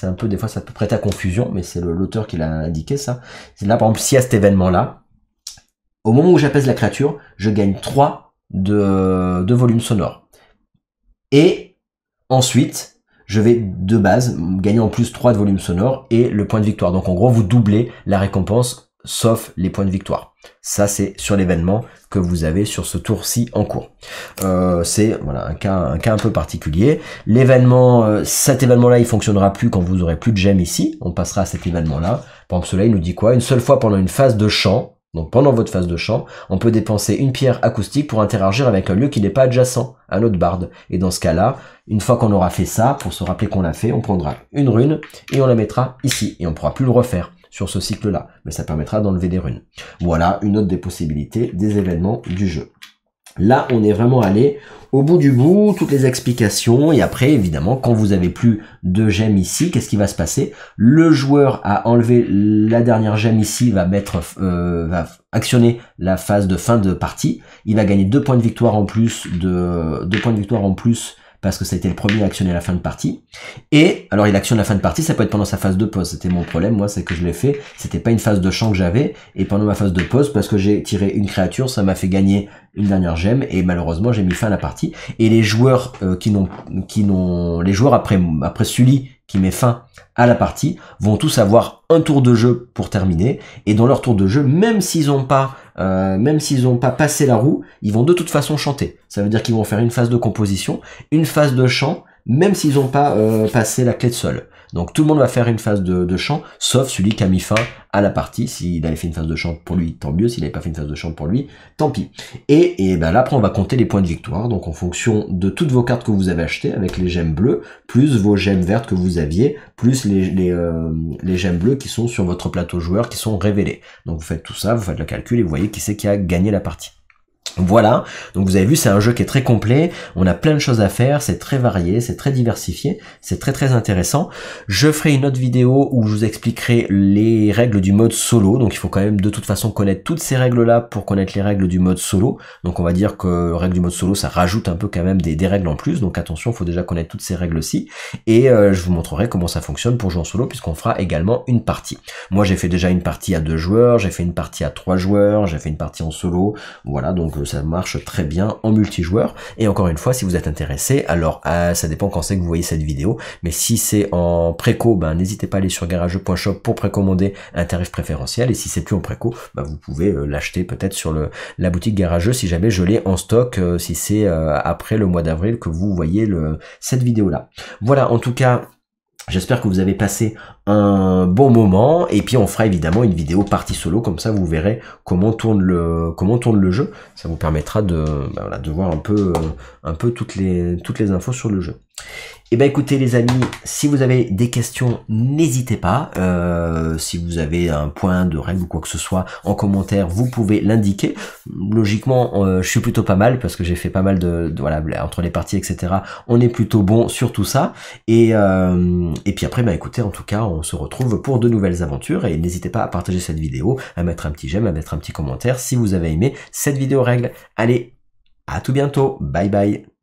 un peu, des fois ça peut prêter à confusion, mais c'est l'auteur qui l'a indiqué ça. Là par exemple si à cet événement là, au moment où j'apaise la créature, je gagne 3 de volume sonore. Et ensuite, je vais de base gagner en plus 3 de volume sonore et le point de victoire. Donc en gros, vous doublez la récompense sauf les points de victoire. Ça, c'est sur l'événement que vous avez sur ce tour-ci en cours. C'est voilà un cas un peu particulier. L'événement, cet événement-là, il fonctionnera plus quand vous aurez plus de gemmes ici. On passera à cet événement-là. Par exemple, cela, il nous dit quoi? Une seule fois pendant une phase de chant. Donc pendant votre phase de chant, on peut dépenser une pierre acoustique pour interagir avec un lieu qui n'est pas adjacent à notre barde. Et dans ce cas-là, une fois qu'on aura fait ça, pour se rappeler qu'on l'a fait, on prendra une rune et on la mettra ici. Et on ne pourra plus le refaire sur ce cycle-là. Mais ça permettra d'enlever des runes. Voilà une autre des possibilités des événements du jeu. Là, on est vraiment allé au bout du bout, toutes les explications, et après, évidemment, quand vous avez plus de gemmes ici, qu'est-ce qui va se passer? Le joueur a enlevé la dernière gemme ici, va actionner la phase de fin de partie, il va gagner 2 points de victoire en plus, parce que ça a été le premier à actionner la fin de partie. Et, alors il actionne la fin de partie, ça peut être pendant sa phase de pause. C'était mon problème, moi, c'est que je l'ai fait. C'était pas une phase de chant que j'avais. Et pendant ma phase de pause, parce que j'ai tiré une créature, ça m'a fait gagner une dernière gemme. Et malheureusement, j'ai mis fin à la partie. Et les joueurs les joueurs après Sully, qui met fin à la partie, vont tous avoir un tour de jeu pour terminer. Et dans leur tour de jeu, même s'ils n'ont pas passé la roue, ils vont de toute façon chanter. Ça veut dire qu'ils vont faire une phase de composition, une phase de chant, même s'ils n'ont pas passé la clé de sol. Donc tout le monde va faire une phase de chant, sauf celui qui a mis fin à la partie. S'il avait fait une phase de chant pour lui, tant mieux. S'il n'avait pas fait une phase de chant pour lui, tant pis. Et ben là, après, on va compter les points de victoire. Donc en fonction de toutes vos cartes que vous avez achetées, avec les gemmes bleues, plus vos gemmes vertes que vous aviez, plus les gemmes bleues qui sont sur votre plateau joueur, qui sont révélées. Donc vous faites tout ça, vous faites le calcul et vous voyez qui c'est qui a gagné la partie. Voilà, donc vous avez vu, c'est un jeu qui est très complet, on a plein de choses à faire, c'est très varié, c'est très diversifié, c'est très intéressant. Je ferai une autre vidéo où je vous expliquerai les règles du mode solo, donc il faut quand même de toute façon connaître toutes ces règles-là pour connaître les règles du mode solo. Donc on va dire que les règles du mode solo, ça rajoute un peu quand même des règles en plus, donc attention, il faut déjà connaître toutes ces règles-ci. Et je vous montrerai comment ça fonctionne pour jouer en solo, puisqu'on fera également une partie. Moi j'ai fait déjà une partie à 2 joueurs, j'ai fait une partie à 3 joueurs, j'ai fait une partie en solo, voilà, donc ça marche très bien en multijoueur. Et encore une fois, si vous êtes intéressé, alors ça dépend quand c'est que vous voyez cette vidéo, mais si c'est en préco, ben n'hésitez pas à aller sur garageux.shop pour précommander un tarif préférentiel, et si c'est plus en préco, ben vous pouvez l'acheter peut-être sur la boutique Garageux si jamais je l'ai en stock, si c'est après le mois d'avril que vous voyez cette vidéo là. Voilà, en tout cas, j'espère que vous avez passé un bon moment, et puis on fera évidemment une vidéo partie solo, comme ça vous verrez comment tourne le jeu. Ça vous permettra de voir un peu toutes les infos sur le jeu. Et ben écoutez les amis, si vous avez des questions, n'hésitez pas. Si vous avez un point de règle ou quoi que ce soit en commentaire, vous pouvez l'indiquer. Logiquement, je suis plutôt pas mal parce que j'ai fait pas mal voilà, entre les parties, etc. On est plutôt bon sur tout ça. Et puis après, bah écoutez, en tout cas, on se retrouve pour de nouvelles aventures. Et n'hésitez pas à partager cette vidéo, à mettre un petit j'aime, à mettre un petit commentaire si vous avez aimé cette vidéo règle. Allez, à tout bientôt. Bye bye.